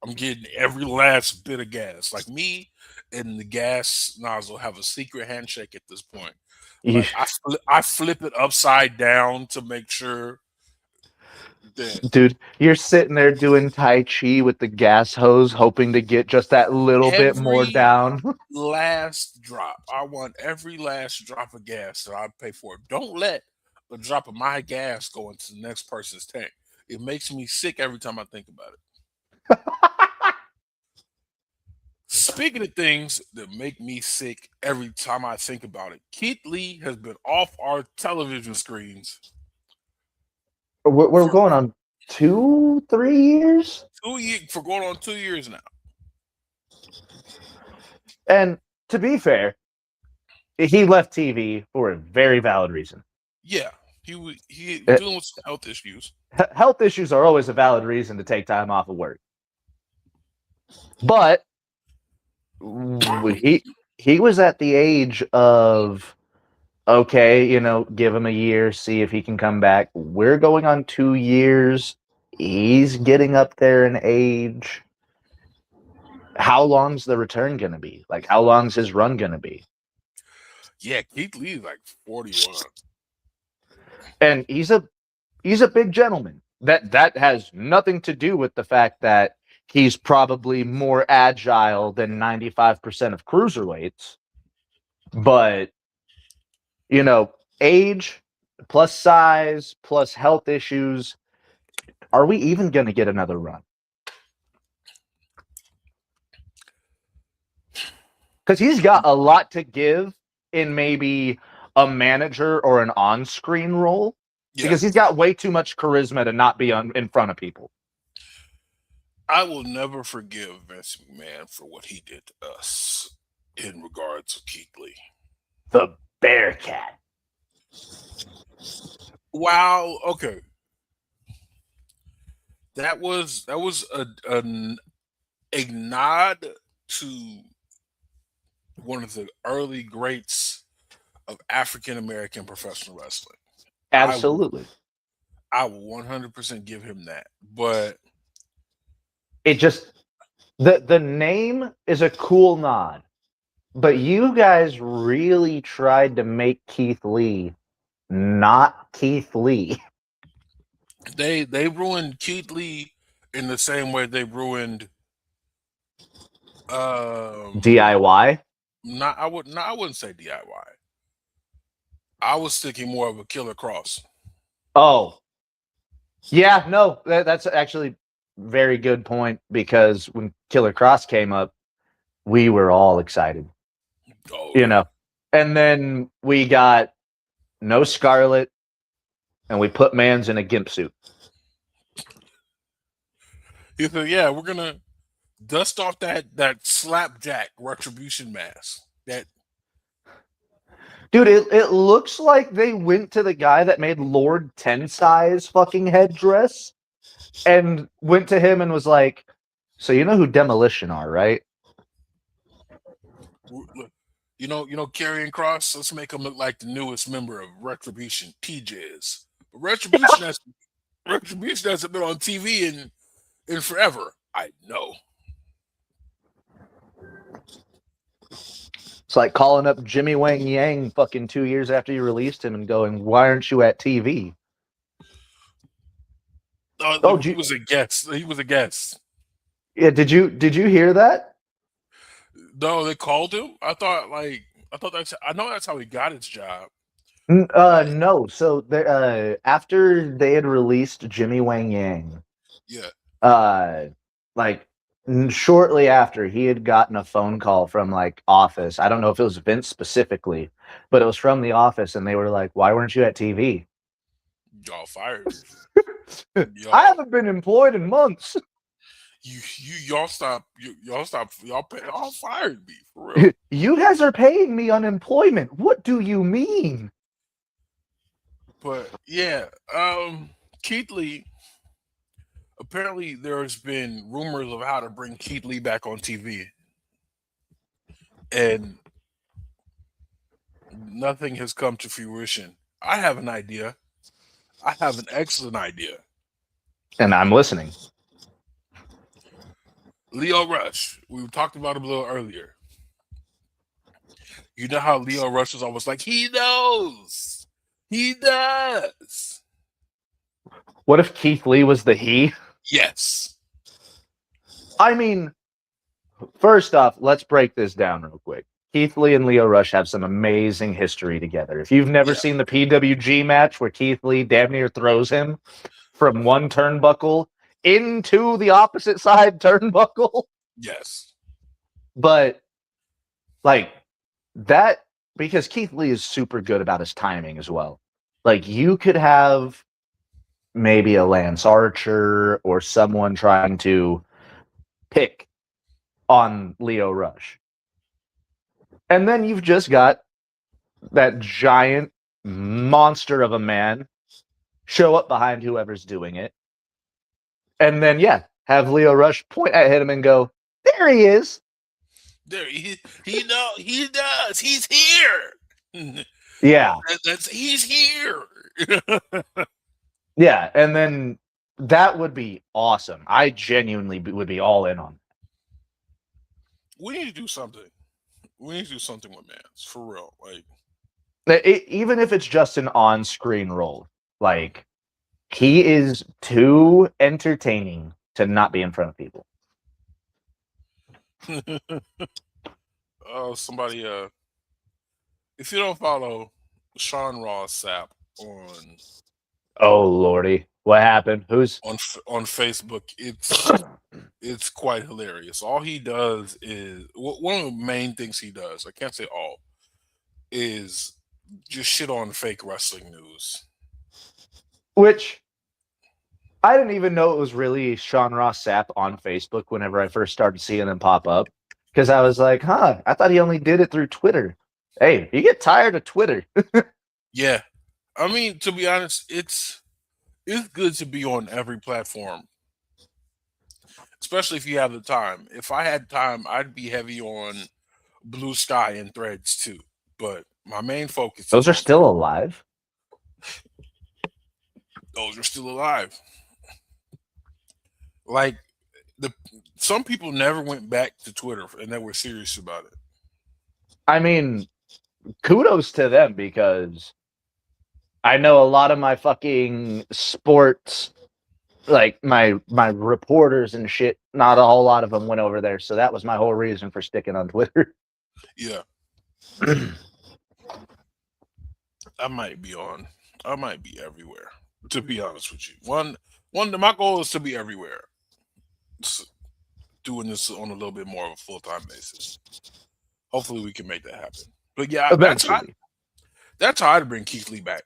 I'm getting every last bit of gas. Like me and the gas nozzle have a secret handshake at this point. You, Like I flip it upside down to make sure that dude, you're sitting there doing Tai Chi with the gas hose, hoping to get just that little bit more every down. last drop. I want every last drop of gas that I pay for. Don't let a drop of my gas go into the next person's tank. It makes me sick every time I think about it. Speaking of things that make me sick every time I think about it, Keith Lee has been off our television screens We're for going on 2, 3 years. 2 years, for going on 2 years now. And to be fair, he left TV for a very valid reason. Yeah, he Uh, dealing with some health issues. Health issues are always a valid reason to take time off of work. But he was at the age of, okay, give him a year, see if he can come back. We're going on 2 years. He's getting up there in age. How long's the return going to be? Like, how long's his run going to be? Yeah, Keith Lee is like 41. And he's a big gentleman. That has nothing to do with the fact that he's probably more agile than 95% of cruiserweights. But, age plus size plus health issues, are we even going to get another run? Because he's got a lot to give in maybe a manager or an on-screen role. Yeah, Because he's got way too much charisma to not be in front of people. I will never forgive Vince McMahon for what he did to us in regards to Keith Lee. The Bearcat. Wow. Okay. That was a nod to one of the early greats of African American professional wrestling. Absolutely. I will 100% give him that. But It just the name is a cool nod, but you guys really tried to make Keith Lee not Keith Lee. they ruined Keith Lee in the same way they ruined DIY. I wouldn't say DIY. I was thinking more of a Killer Cross. Oh, yeah, no, that's actually very good point, because when Killer Cross came up, we were all excited, Oh, you know. And then we got no Scarlet, and we put Mans in a gimp suit. he said, "Yeah, we're gonna dust off that slapjack retribution mask." That Dude, it looks like they went to the guy that made Lord Tensai's fucking headdress and went to him and was like, "So you know who Demolition are, right?" you know, Karrion Cross. Let's make him look like the newest member of Retribution, TJ's. Retribution hasn't been on TV in forever. I know. It's like calling up Jimmy Wang Yang fucking 2 years after you released him and going, "Why aren't you at TV?" He was a guest. He was a guest. Yeah, did you hear that? No, they called him. I know that's how he got his job. No. So after they had released Jimmy Wang Yang, yeah, like shortly after, he had gotten a phone call from like office. I don't know if it was Vince specifically, but it was from the office, and they were like, "Why weren't you at TV?" Y'all fired. I haven't been employed in months. Y'all fired me for real. You guys are paying me unemployment. What do you mean? But yeah, Keith Lee. Apparently, there's been rumors of how to bring Keith Lee back on TV, and nothing has come to fruition. I have an idea. I have an excellent idea. And I'm listening. Leo Rush. We talked about him a little earlier. You know how Leo Rush was always like, he knows. He does. What if Keith Lee was the he? Yes. I mean, first off, let's break this down real quick. Keith Lee and Leo Rush have some amazing history together. If you've never seen the PWG match where Keith Lee damn near throws him from one turnbuckle into the opposite side turnbuckle. Yes. But like that, because Keith Lee is super good about his timing as well. Like you could have maybe a Lance Archer or someone trying to pick on Leo Rush. And then you've just got that giant monster of a man show up behind whoever's doing it. And then, have Leo Rush point at him and go, "There he is." There he does. He's here. Yeah. He's here. Yeah, and then that would be awesome. I genuinely would be all in on that. We need to do something. We need to do something with Mans, for real. Like, even if it's just an on-screen role, like he is too entertaining to not be in front of people. Somebody, if you don't follow Sean Ross Sapp on, oh lordy, what happened? Who's on Facebook? It's quite hilarious. All he does is one of the main things he does. I can't say all is just shit on fake wrestling news. Which I didn't even know it was really Sean Ross Sapp on Facebook whenever I first started seeing him pop up. Because I was like, I thought he only did it through Twitter. Hey, you get tired of Twitter. Yeah. I mean, to be honest, it's good to be on every platform especially if you have the time. If I had time, I'd be heavy on Blue Sky and Threads too. But my main focus Those is are on still alive. those are still alive. Like some people never went back to Twitter and they were serious about it. I mean, kudos to them because I know a lot of my fucking sports, like my reporters and shit, not a whole lot of them went over there. So that was my whole reason for sticking on Twitter. Yeah. I might be everywhere, to be honest with you. My goal is to be everywhere. Doing this on a little bit more of a full-time basis. Hopefully we can make that happen. But yeah, Eventually. that's how I'd bring Keith Lee back.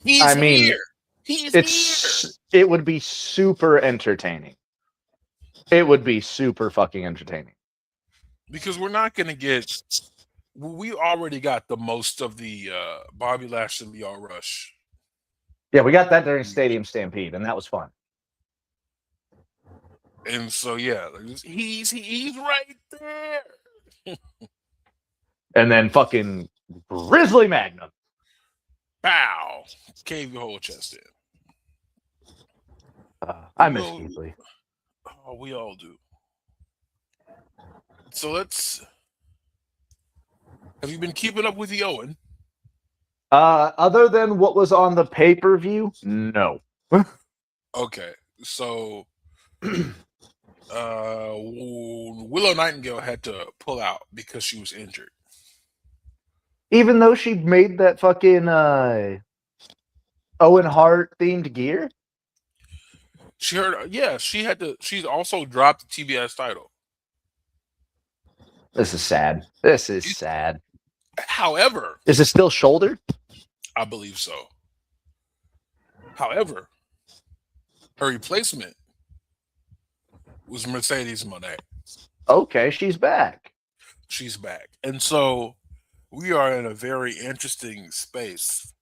He's here. He's here. It would be super entertaining. It would be super fucking entertaining. Because we're not going to get... We already got the most of the Bobby Lashley Leo Rush. Yeah, we got that during Stadium Stampede, and that was fun. And so, yeah, he's right there. And then fucking Grizzly Magnum. Bow. Cave your whole chest in. I miss Keith Lee. Oh, we all do. So let's... Have you been keeping up with the Owen? Other than what was on the pay-per-view, no. Okay, so Willow Nightingale had to pull out because she was injured. Even though she made that fucking Owen Hart themed gear? She had to. She's also dropped the TBS title. This is sad. This is sad. However, is it still shoulder? I believe so. However, her replacement was Mercedes Moné. Okay, she's back. She's back. And so we are in a very interesting space.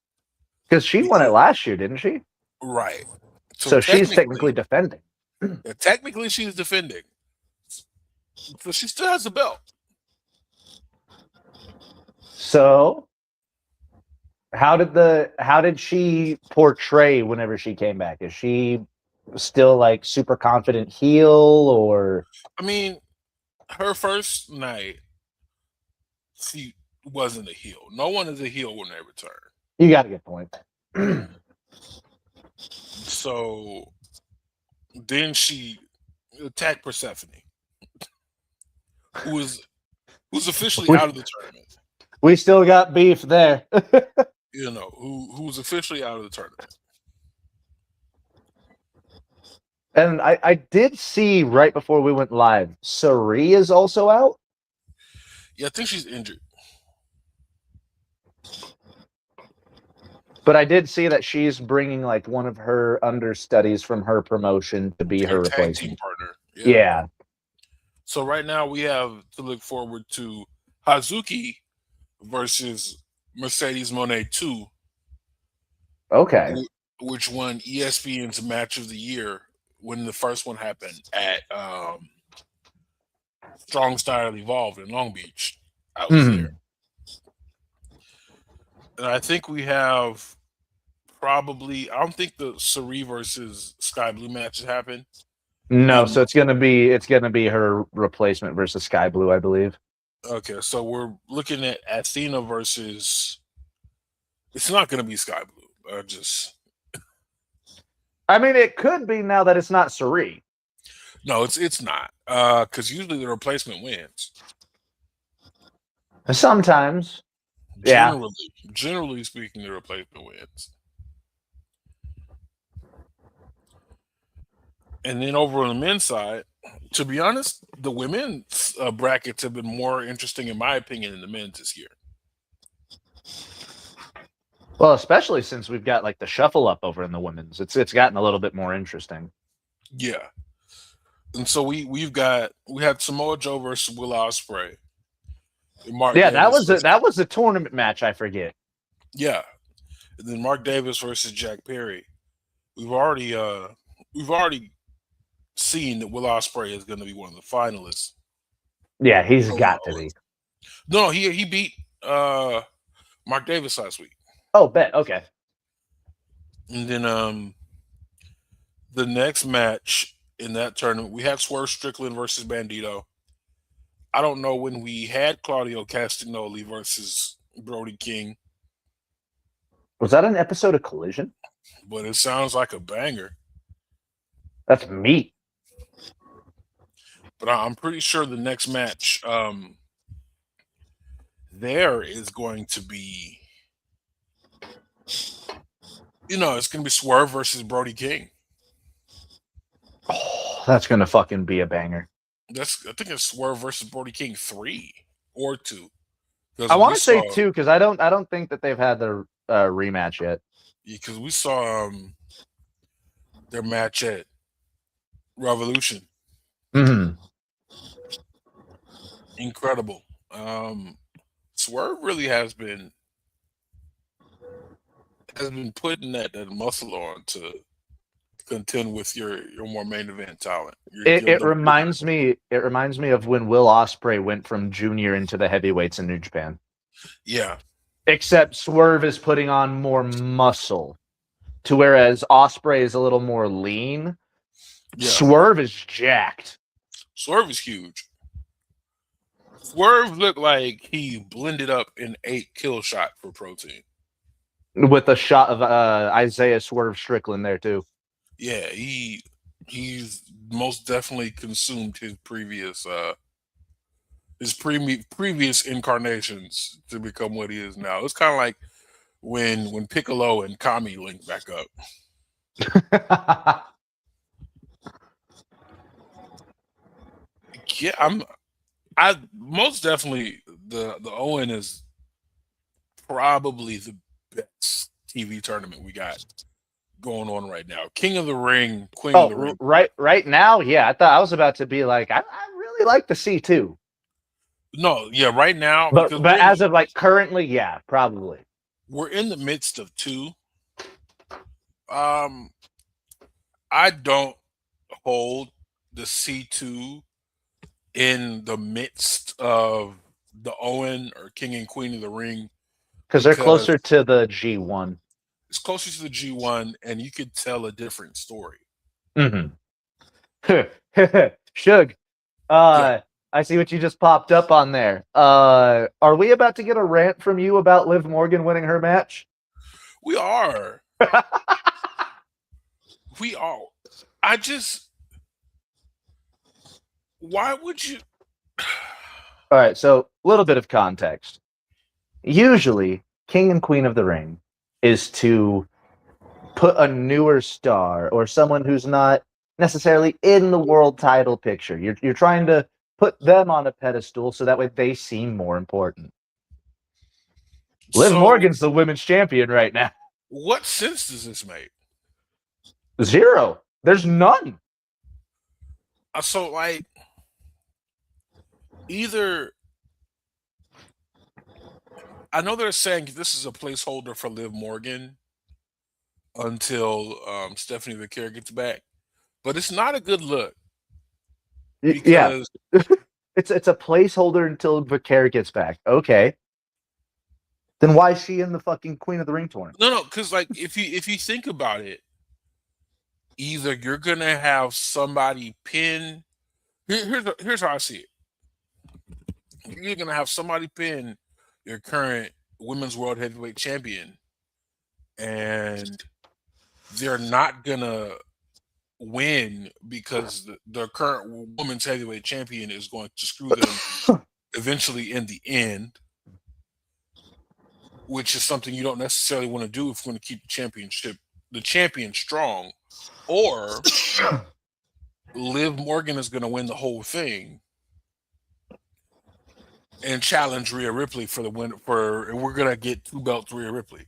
Because she won it last year, didn't she? Right. So she's technically defending. Technically, she's defending. So she still has the belt. So how did she portray whenever she came back? Is she still like super confident heel, or? I mean, her first night, she wasn't a heel. No one is a heel when they return. You got a good point. So then she attacked Persephone, who's officially out of the tournament. We still got beef there. Who's officially out of the tournament. And I did see right before we went live, Sari is also out. Yeah, I think she's injured. But I did see that she's bringing like one of her understudies from her promotion to be her tag team replacement partner. Yeah. So right now we have to look forward to Hazuki versus Mercedes Moné 2. Okay. Which won ESPN's Match of the Year when the first one happened at Strong Style Evolved in Long Beach. I was there. And I think we have probably, I don't think the Sari versus Sky Blue match has happened. No, so it's gonna be her replacement versus Sky Blue, I believe. Okay, so we're looking at Athena versus. It's not gonna be Sky Blue. I mean, it could be now that it's not Sari. No, it's not. Because usually the replacement wins. Sometimes. Generally speaking, the replacement wins. And then over on the men's side, to be honest, the women's brackets have been more interesting, in my opinion, than the men's this year. Well, especially since we've got like the shuffle up over in the women's, it's gotten a little bit more interesting. Yeah, and so we had Samoa Joe versus Will Ospreay. That was a tournament match. I forget. Yeah, and then Mark Davis versus Jack Perry. We've already seeing that Will Ospreay is going to be one of the finalists. Yeah, he's Oh, got to no, be. No, he beat Mark Davis last week, Oh, bet. Okay. and then the next match in that tournament we had Swerve Strickland versus Bandito. I don't know when we had Claudio Castagnoli versus Brody King, Was that an episode of Collision? but it sounds like a banger. That's meat. But I'm pretty sure the next match there is going to be, it's going to be Swerve versus Brody King. Oh, that's gonna fucking be a banger. I think it's Swerve versus Brody King 3 or 2. I want to say 2 because I don't think that they've had the rematch yet. Because we saw their match at Revolution. Mm-hmm. Incredible. Swerve really has been putting that muscle on to contend with your more main event talent. It reminds me of when Will Ospreay went from junior into the heavyweights in New Japan. Yeah. Except Swerve is putting on more muscle, to whereas Ospreay is a little more lean. Yeah. Swerve is jacked. Swerve is huge. Swerve looked like he blended up an 8 kill shot for protein. With a shot of Isaiah Swerve Strickland there too. Yeah, he's most definitely consumed his previous previous incarnations to become what he is now. It's kind of like when Piccolo and Kami linked back up. Yeah, I most definitely the Owen is probably the best TV tournament we got going on right now. King of the Ring, Queen of the Ring. Right now, yeah. I thought I was about to be like, I really like the C2. No, yeah, right now. But as of like currently, yeah, probably. We're in the midst of 2. I don't hold the C2 in the midst of the Owen or King and Queen of the Ring because they're closer to the G1. It's closer to the G1, and you could tell a different story. Mm-hmm. Suge, yeah. I see what you just popped up on there. Are we about to get a rant from you about Liv Morgan winning her match? We are. We are. Why would you? All right, so a little bit of context. Usually, King and Queen of the Ring is to put a newer star or someone who's not necessarily in the world title picture. You're trying to put them on a pedestal so that way they seem more important. Liv Morgan's the women's champion right now. What sense does this make? 0. There's none. So, like, either I know they're saying this is a placeholder for Liv Morgan until Stephanie Vaquer gets back, but it's not a good look. Yeah, it's a placeholder until Vaquer gets back. Okay, then why is she in the fucking Queen of the Ring tournament? No, because like if you think about it, either you're gonna have somebody pin. Here's how I see it. You're gonna have somebody pin your current women's world heavyweight champion, and they're not gonna win because the current women's heavyweight champion is going to screw them eventually in the end, which is something you don't necessarily want to do if you want to keep the champion strong. Or Liv Morgan is going to win the whole thing and challenge Rhea Ripley for the win. And we're going to get 2 belts Rhea Ripley.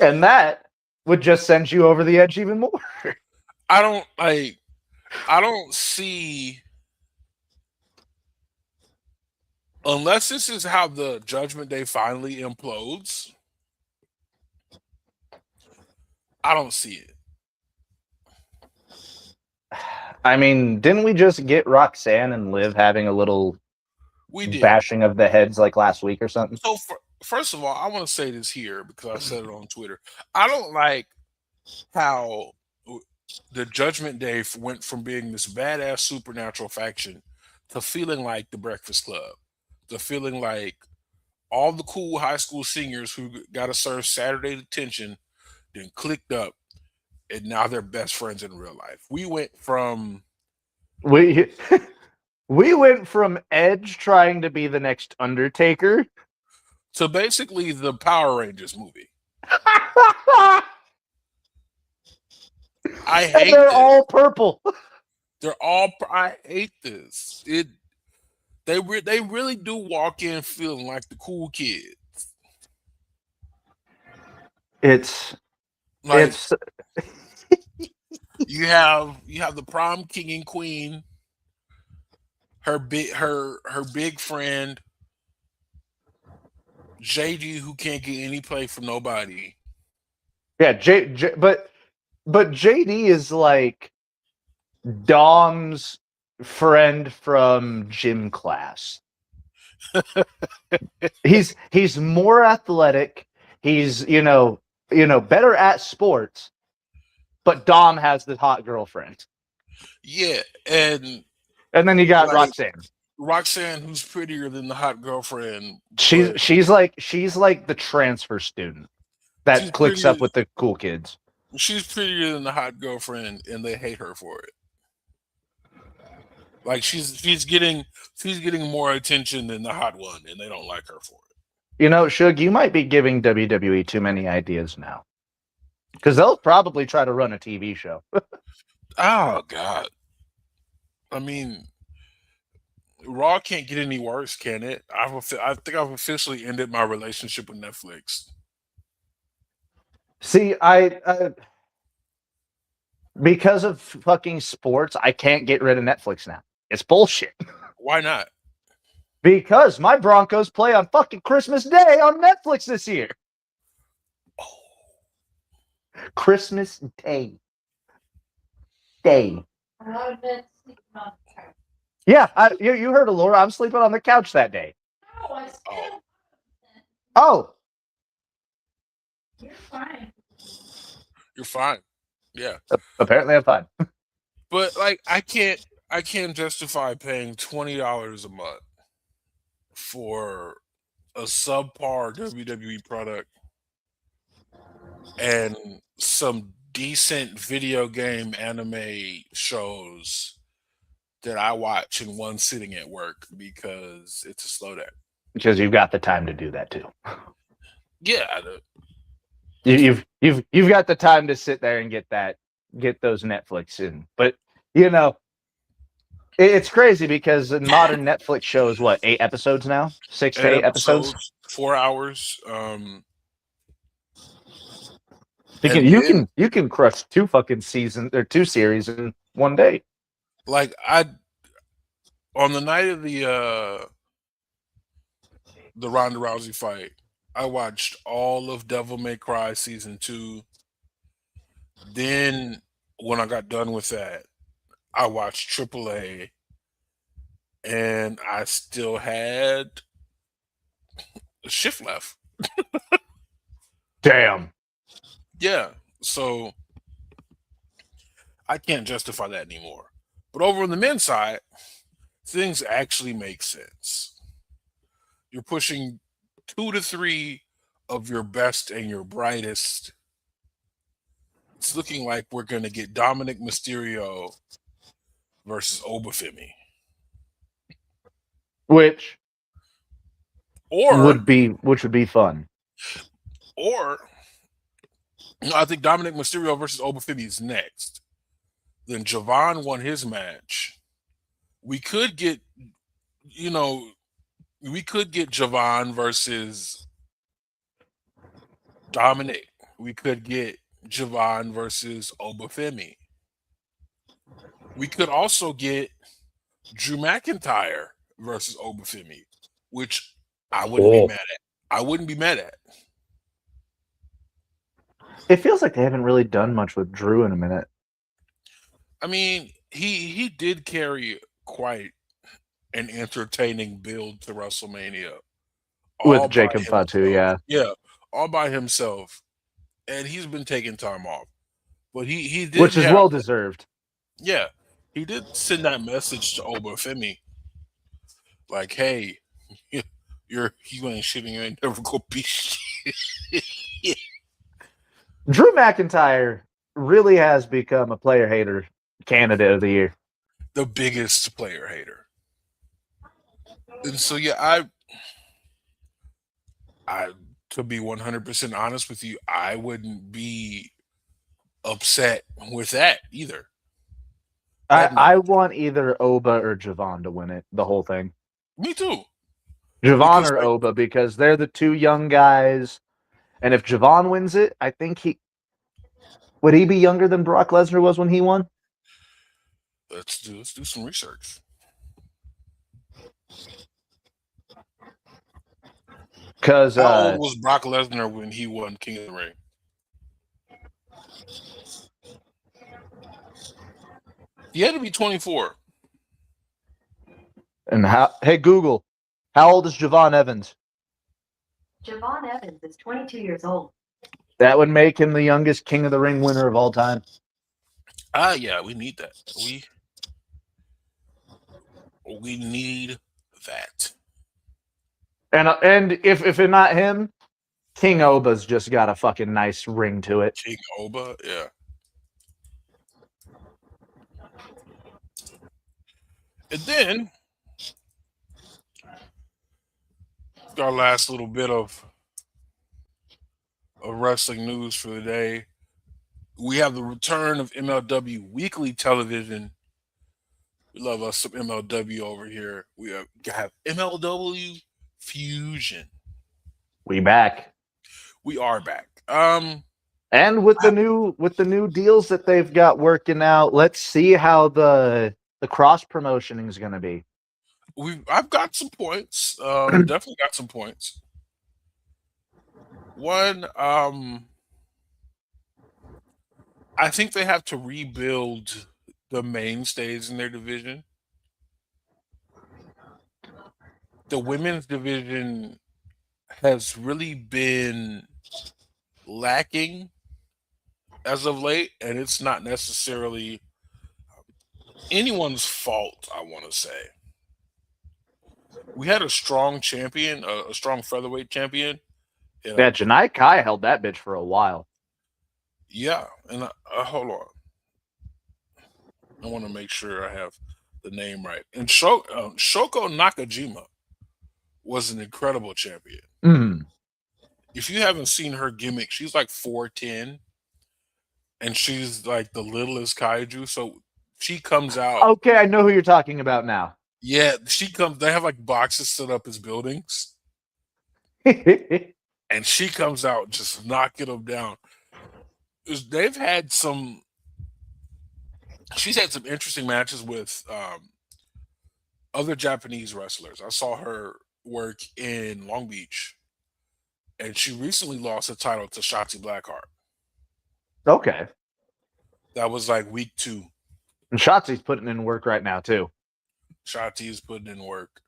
And that would just send you over the edge even more. I don't see, unless this is how the Judgment Day finally implodes, I don't see it. I mean, didn't we just get Roxanne and Liv having a little We did. bashing of the heads like last week or something? So first of all, I want to say this here because I said it on Twitter. I don't like how the Judgment Day went from being this badass supernatural faction to feeling like the Breakfast Club, to feeling like all the cool high school seniors who got to serve Saturday detention, then clicked up, and now they're best friends in real life. We went from We we went from Edge trying to be the next Undertaker to basically the Power Rangers movie. I and hate they're this. all purple. I hate this. They really do walk in feeling like the cool kid. It's Like it's you have the prom king and queen, her big friend JD, who can't get any play from nobody. yeah, but JD is like Dom's friend from gym class. he's more athletic. He's better at sports, but Dom has the hot girlfriend. Yeah, and then you got like, Roxanne. who's prettier than the hot girlfriend. She's like the transfer student that clicks up with the cool kids. She's prettier than the hot girlfriend, and they hate her for it. Like she's getting more attention than the hot one, and they don't like her for it. Suge, you might be giving WWE too many ideas now, because they'll probably try to run a TV show. Oh God! I mean, Raw can't get any worse, can it? I think I've officially ended my relationship with Netflix. See, I because of fucking sports, I can't get rid of Netflix now. It's bullshit. Why not? Because my Broncos play on fucking Christmas Day on Netflix this year. Oh. Christmas Day. Yeah, you heard of Laura. I'm sleeping on the couch that day. Oh. You're fine. You're fine. Yeah. Apparently I'm fine. But like I can't justify paying $20 a month for a subpar WWE product and some decent video game anime shows that I watch in one sitting at work because it's a slow day. Because you've got the time to do that too. Yeah, I do. You've got the time to sit there and get those Netflix in. But it's crazy because in modern Netflix shows 8 episodes now? 6 to 8 episodes? 4 hours. You can crush 2 fucking seasons or 2 series in one day. Like on the night of the Ronda Rousey fight, I watched all of Devil May Cry season 2. Then when I got done with that, I watched AAA, and I still had a shift left. Damn. Yeah, so I can't justify that anymore. But over on the men's side, things actually make sense. You're pushing 2 to 3 of your best and your brightest. It's looking like we're going to get Dominic Mysterio versus Obafemi. Which would be fun. Or I think Dominic Mysterio versus Obafemi is next. Then Javon won his match. We could get Javon versus Dominic. We could get Javon versus Obafemi. We could also get Drew McIntyre versus Obafemi, which I wouldn't be mad at. I wouldn't be mad at. It feels like they haven't really done much with Drew in a minute. I mean, he did carry quite an entertaining build to WrestleMania all With by Jacob Fatu, himself. yeah. Yeah, all by himself, and he's been taking time off. But he did Which is have well deserved. yeah, he did send that message to Obafemi like, hey, you ain't shit and you ain't never gonna be shit. Drew McIntyre really has become a player hater candidate of the year. The biggest player hater. And so yeah, I to be 100% honest with you, I wouldn't be upset with that either. That I match. want either Oba or Javon to win it, the whole thing. Me too. Javon Because or like Oba, because they're the two young guys. And if Javon wins it, I think would he be younger than Brock Lesnar was when he won? let's do some research. Because How old was Brock Lesnar when he won King of the Ring? He had to be 24. hey Google, how old is Javon Evans? Javon Evans is 22 years old. That would make him the youngest King of the Ring winner of all time. Yeah, we need that. We need that. And if it's not him, King Oba's just got a fucking nice ring to it. King Oba, yeah. And then our last little bit of wrestling news for the day. We have the return of MLW weekly television. We love us some MLW over here. We have MLW Fusion. We back. We are back. And with the new deals that they've got working out, let's see how the cross promotioning is going to be. I've got some points. Definitely got some points. One, I think they have to rebuild the mainstays in their division. The women's division has really been lacking as of late, and it's not necessarily anyone's fault, I want to say. We had a strong champion, a strong featherweight champion. Yeah, Janai Kai held that bitch for a while. Yeah, and hold on. I want to make sure I have the name right. And Shoko Nakajima was an incredible champion. Mm. If you haven't seen her gimmick, she's like 4'10", and she's like the littlest kaiju. So she comes out. Okay, I know who you're talking about now. Yeah, she comes. They have like boxes set up as buildings, and she comes out just knocking them down. They've had some. She's had some interesting matches with other Japanese wrestlers. I saw her work in Long Beach, and she recently lost the title to Shotzi Blackheart. Okay. That was like week 2. And Shotzi's putting in work right now, too. Shotzi is putting in work.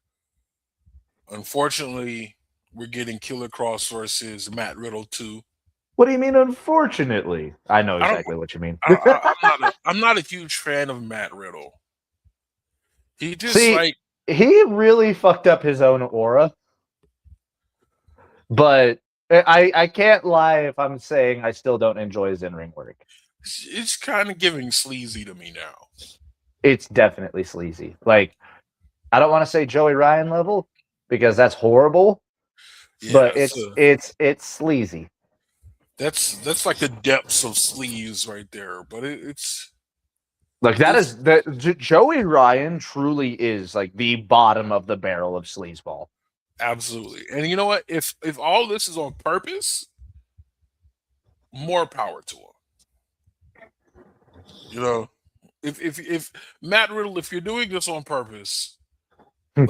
Unfortunately, we're getting Killer Cross versus Matt Riddle 2. What do you mean, unfortunately? I know exactly what you mean. I'm not a huge fan of Matt Riddle. He just he really fucked up his own aura. But I can't lie if I'm saying I still don't enjoy his in-ring work. It's kind of giving sleazy to me now. It's definitely sleazy. Like, I don't want to say Joey Ryan level because that's horrible. Yeah, but it's sleazy. That's like the depths of sleaze right there. But it's like Joey Ryan truly is like the bottom of the barrel of sleazeball. Absolutely. And you know what? If all this is on purpose, more power to him. You know, if Matt Riddle, if you're doing this on purpose,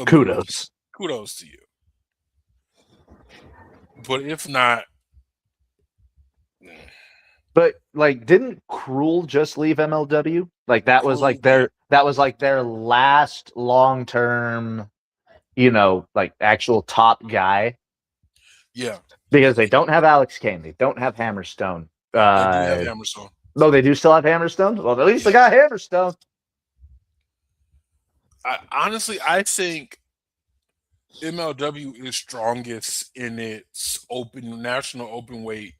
kudos to you. But if not, but like, didn't Cruel just leave MLW? Like that was like their that was like their last long-term, you know, like actual top guy. Yeah, Because they don't have Alex Kane. They don't have Hammerstone. they do have Hammerstone. No, they do still have Hammerstone? Well, at least they got Hammerstone. Honestly, I think MLW is strongest in its national open weight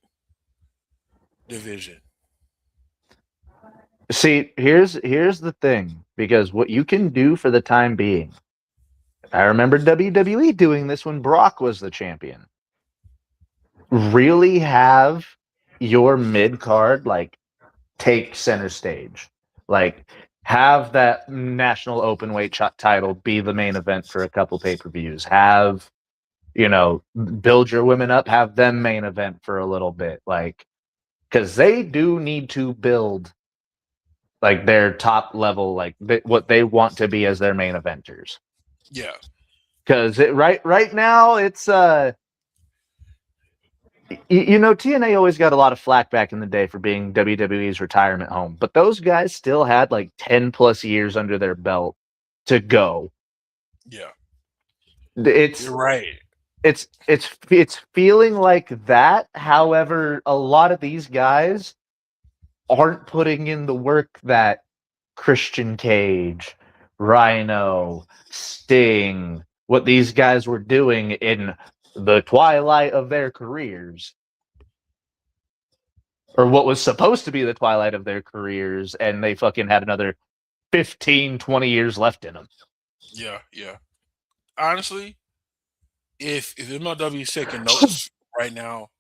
division. See, here's the thing, because what you can do for the time being, I remember WWE doing this when Brock was the champion. Really have your mid card like take center stage, like have that national open weight title be the main event for a couple pay-per-views. Have, you know, build your women up, have them main event for a little bit, like, because they do need to build like their top level, like what they want to be as their main eventers. Yeah, Because right now it's you know, TNA always got a lot of flack back in the day for being WWE's retirement home, but those guys still had like 10 plus years under their belt to go. yeah, It's you're right. it's feeling like that. However, a lot of these guys aren't putting in the work that Christian Cage, Rhino, Sting, what these guys were doing in the twilight of their careers, or what was supposed to be the twilight of their careers, and they fucking had another 15, 20 years left in them. Yeah, yeah. Honestly, if MLW is taking notes right now,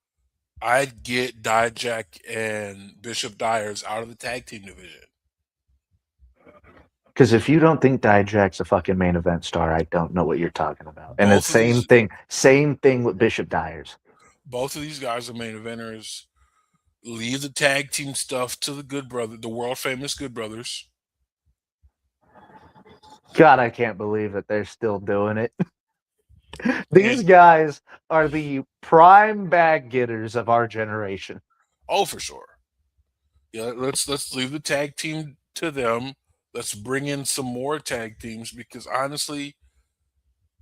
I'd get Dijak and Bishop Dyers out of the tag team division. Because if you don't think Dijak's a fucking main event star, I don't know what you're talking about. And Both the same thing with Bishop Dyers. Both of these guys are main eventers. Leave the tag team stuff to the Good Brother, the world famous Good Brothers. God, I can't believe that they're still doing it. These guys are the prime bag getters of our generation. Oh, for sure. Yeah, let's leave the tag team to them. Let's bring in some more tag teams, because honestly,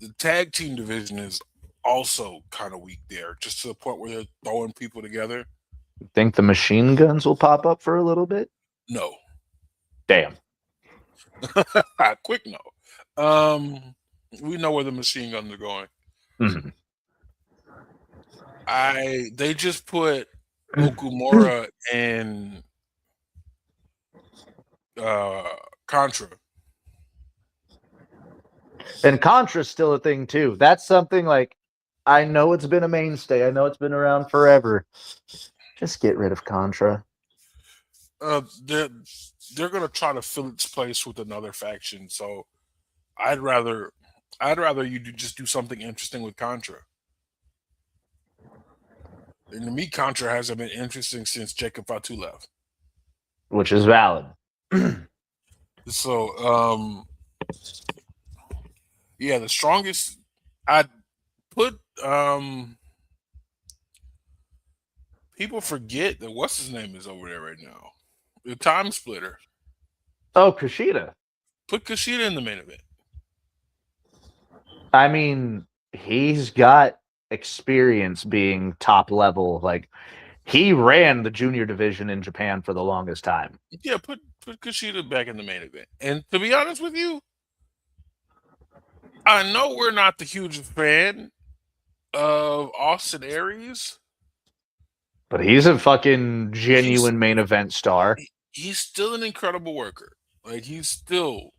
the tag team division is also kind of weak there, just to the point where they're throwing people together. Think the machine guns will pop up for a little bit? No. Damn. Quick no. We know where the machine guns are going. Mm-hmm. They just put Okumura and Contra. And Contra's still a thing too. That's something like, I know it's been a mainstay. I know it's been around forever. Just get rid of Contra. They're gonna try to fill its place with another faction. So I'd rather you just do something interesting with Contra. And to me, Contra hasn't been interesting since Jacob Fatu left. Which is valid. So, yeah, the strongest I'd put. People forget that what's his name is over there right now. The Time Splitter. Oh, Kushida. Put Kushida in the main event. I mean, he's got experience being top level. Like, he ran the junior division in Japan for the longest time. Yeah, put Kushida back in the main event. And to be honest with you, I know we're not the hugest fan of Austin Aries, but he's a fucking genuine main event star. He's still an incredible worker. Like, he's still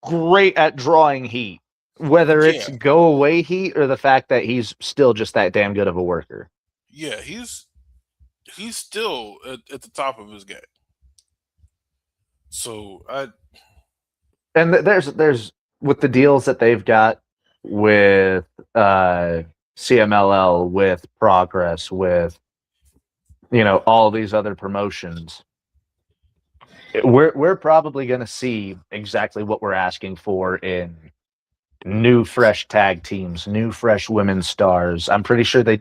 great at drawing heat, whether it's go away heat or the fact that he's still just that damn good of a worker. Yeah, he's still at the top of his game. So there's with the deals that they've got with CMLL, with Progress, with, you know, all these other promotions, we're probably going to see exactly what we're asking for in new fresh tag teams, new fresh women's stars. I'm pretty sure they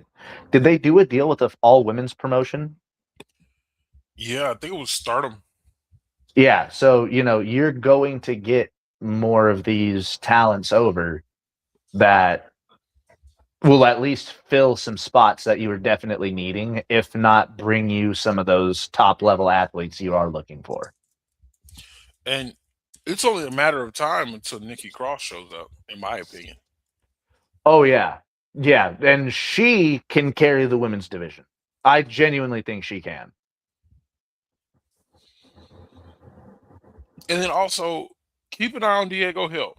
do a deal with an all women's promotion. Yeah, I think it was Stardom. Yeah, so you're going to get more of these talents over that will at least fill some spots that you were definitely needing, if not bring you some of those top level athletes you are looking for. And it's only a matter of time until Nikki Cross shows up, in my opinion. Oh yeah. Yeah, and she can carry the women's division. I genuinely think she can. And then also keep an eye on Diego Hill.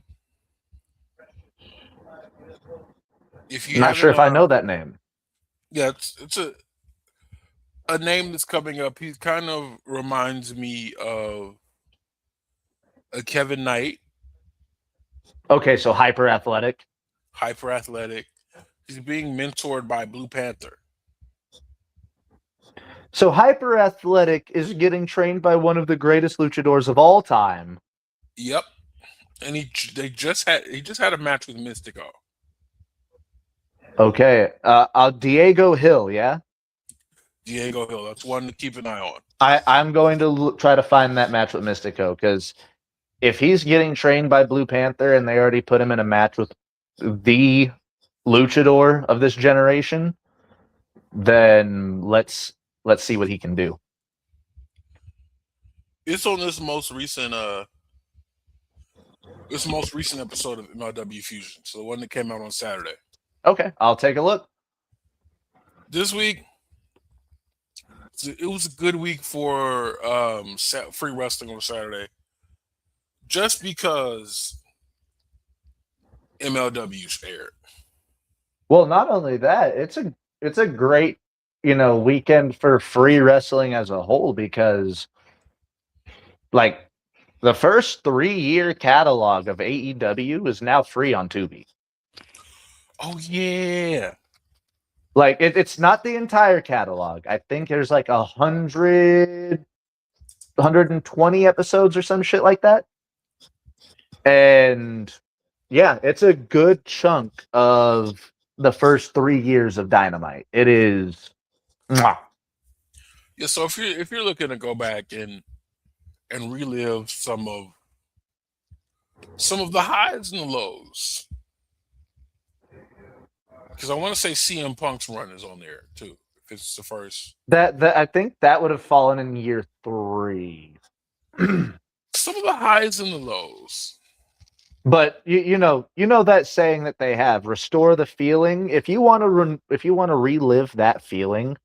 If you Not sure haven't, if I know that name. yeah, it's a name that's coming up. He kind of reminds me of a Kevin Knight, Okay, so hyper athletic. hyper athletic. He's being mentored by Blue Panther. So hyper athletic is getting trained by one of the greatest luchadors of all time. Yep, and he just had a match with Mystico. Okay, Diego Hill, yeah. Diego Hill. That's one to keep an eye on. I'm going to try to find that match with Mystico, because if he's getting trained by Blue Panther and they already put him in a match with the luchador of this generation, then let's see what he can do. It's on this most recent episode of MLW Fusion. So the one that came out on Saturday. Okay, I'll take a look. This week, it was a good week for free wrestling on Saturday. Just because MLW aired. Well, not only that, it's a great weekend for free wrestling as a whole, because like the first 3-year catalog of AEW is now free on Tubi. Oh yeah. Like it's not the entire catalog. I think there's like 120 episodes or some shit like that. And yeah, it's a good chunk of the first 3 years of Dynamite. It is. Mwah. Yeah, so if you're looking to go back and relive some of the highs and the lows, because I want to say CM Punk's run is on there too. If it's the first, That I think that would have fallen in year 3. some of the highs and the lows. But you know that saying that they have, restore the feeling. If you want to relive that feeling,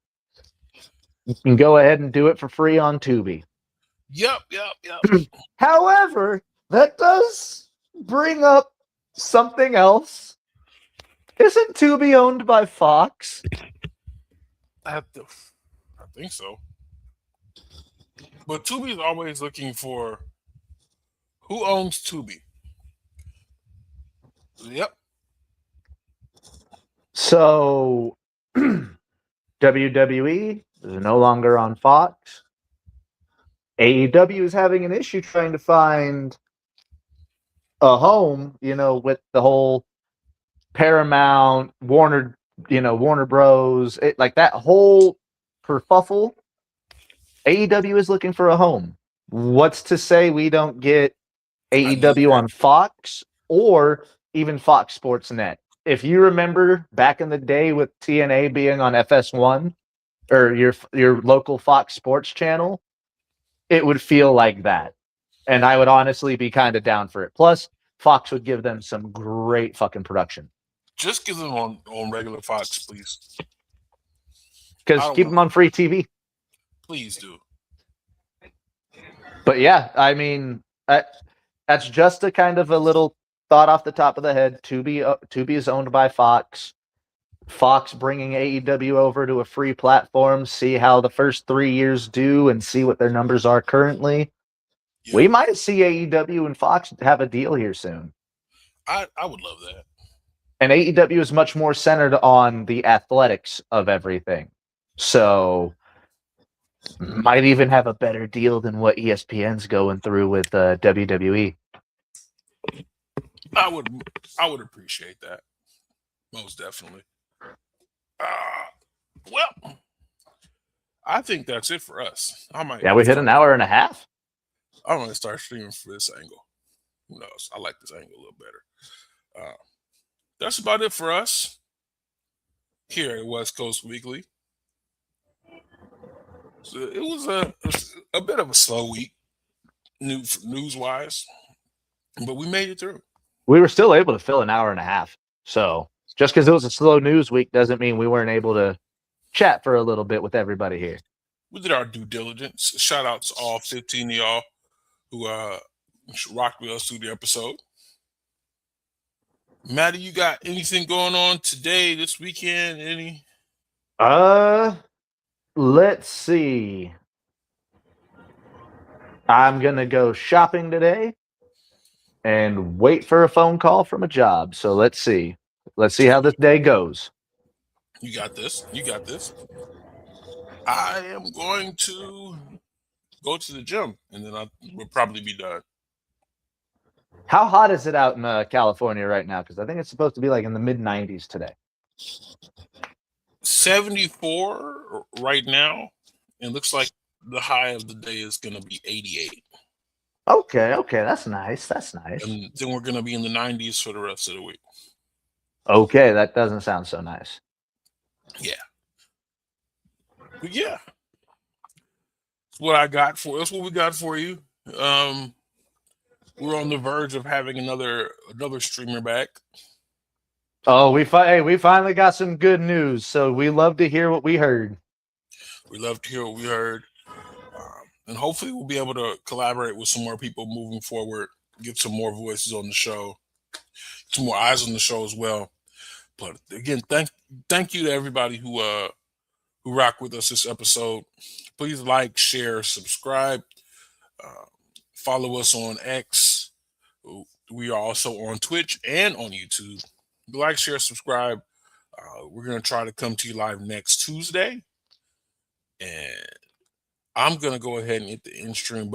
you can go ahead and do it for free on Tubi. Yep. However, that does bring up something else. Isn't Tubi owned by Fox? I think so. But Tubi is always looking for who owns Tubi. Yep. So WWE is no longer on Fox. AEW is having an issue trying to find a home, with the whole Paramount, Warner Bros. Like that whole kerfuffle. AEW is looking for a home. What's to say we don't get AEW on Fox or even Fox Sports Net? If you remember back in the day with TNA being on FS1 or your local Fox Sports channel, it would feel like that. And I would honestly be kind of down for it. Plus, Fox would give them some great fucking production. Just give them on regular Fox, please. Because keep them on free TV. Please do. But yeah, I mean, that's just a kind of a little thought off the top of the head. Tubi is owned by Fox. Fox bringing AEW over to a free platform, see how the first 3 years do and see what their numbers are currently. Yeah. We might see AEW and Fox have a deal here soon. I would love that. And AEW is much more centered on the athletics of everything. So might even have a better deal than what ESPN's going through with WWE. I would appreciate that. Most definitely. Well, I think that's it for us. We hit an hour and a half. I'm gonna start streaming for this angle. Who knows? I like this angle a little better. That's about it for us here at West Coast Weekly. So it was a bit of a slow week, news wise, but we made it through. We were still able to fill an hour and a half. So just because it was a slow news week doesn't mean we weren't able to chat for a little bit with everybody here. We did our due diligence. Shout out to all 15 of y'all who rocked with us through the episode. Matty, you got anything going on today, this weekend? Any? Let's see. I'm gonna go shopping today and wait for a phone call from a job. So let's see. Let's see how this day goes. You got this. You got this. I am going to go to the gym, and then I will probably be done. How hot is it out in California right now? Because I think it's supposed to be like in the mid-90s today. 74 right now. It looks like the high of the day is going to be 88. Okay, that's nice. That's nice. And then we're going to be in the 90s for the rest of the week. Okay, that doesn't sound so nice. Yeah. But yeah. That's what I got for. That's what we got for you. We're on the verge of having another streamer back. Oh, we finally got some good news. So we love to hear what we heard. We love to hear what we heard. And hopefully we'll be able to collaborate with some more people moving forward, get some more voices on the show, some more eyes on the show as well. But again, thank you to everybody who rocked with us this episode. Please like, share, subscribe, follow us on X. We are also on Twitch and on YouTube. Like, share, subscribe. We're going to try to come to you live next Tuesday. And I'm going to go ahead and hit the end stream button.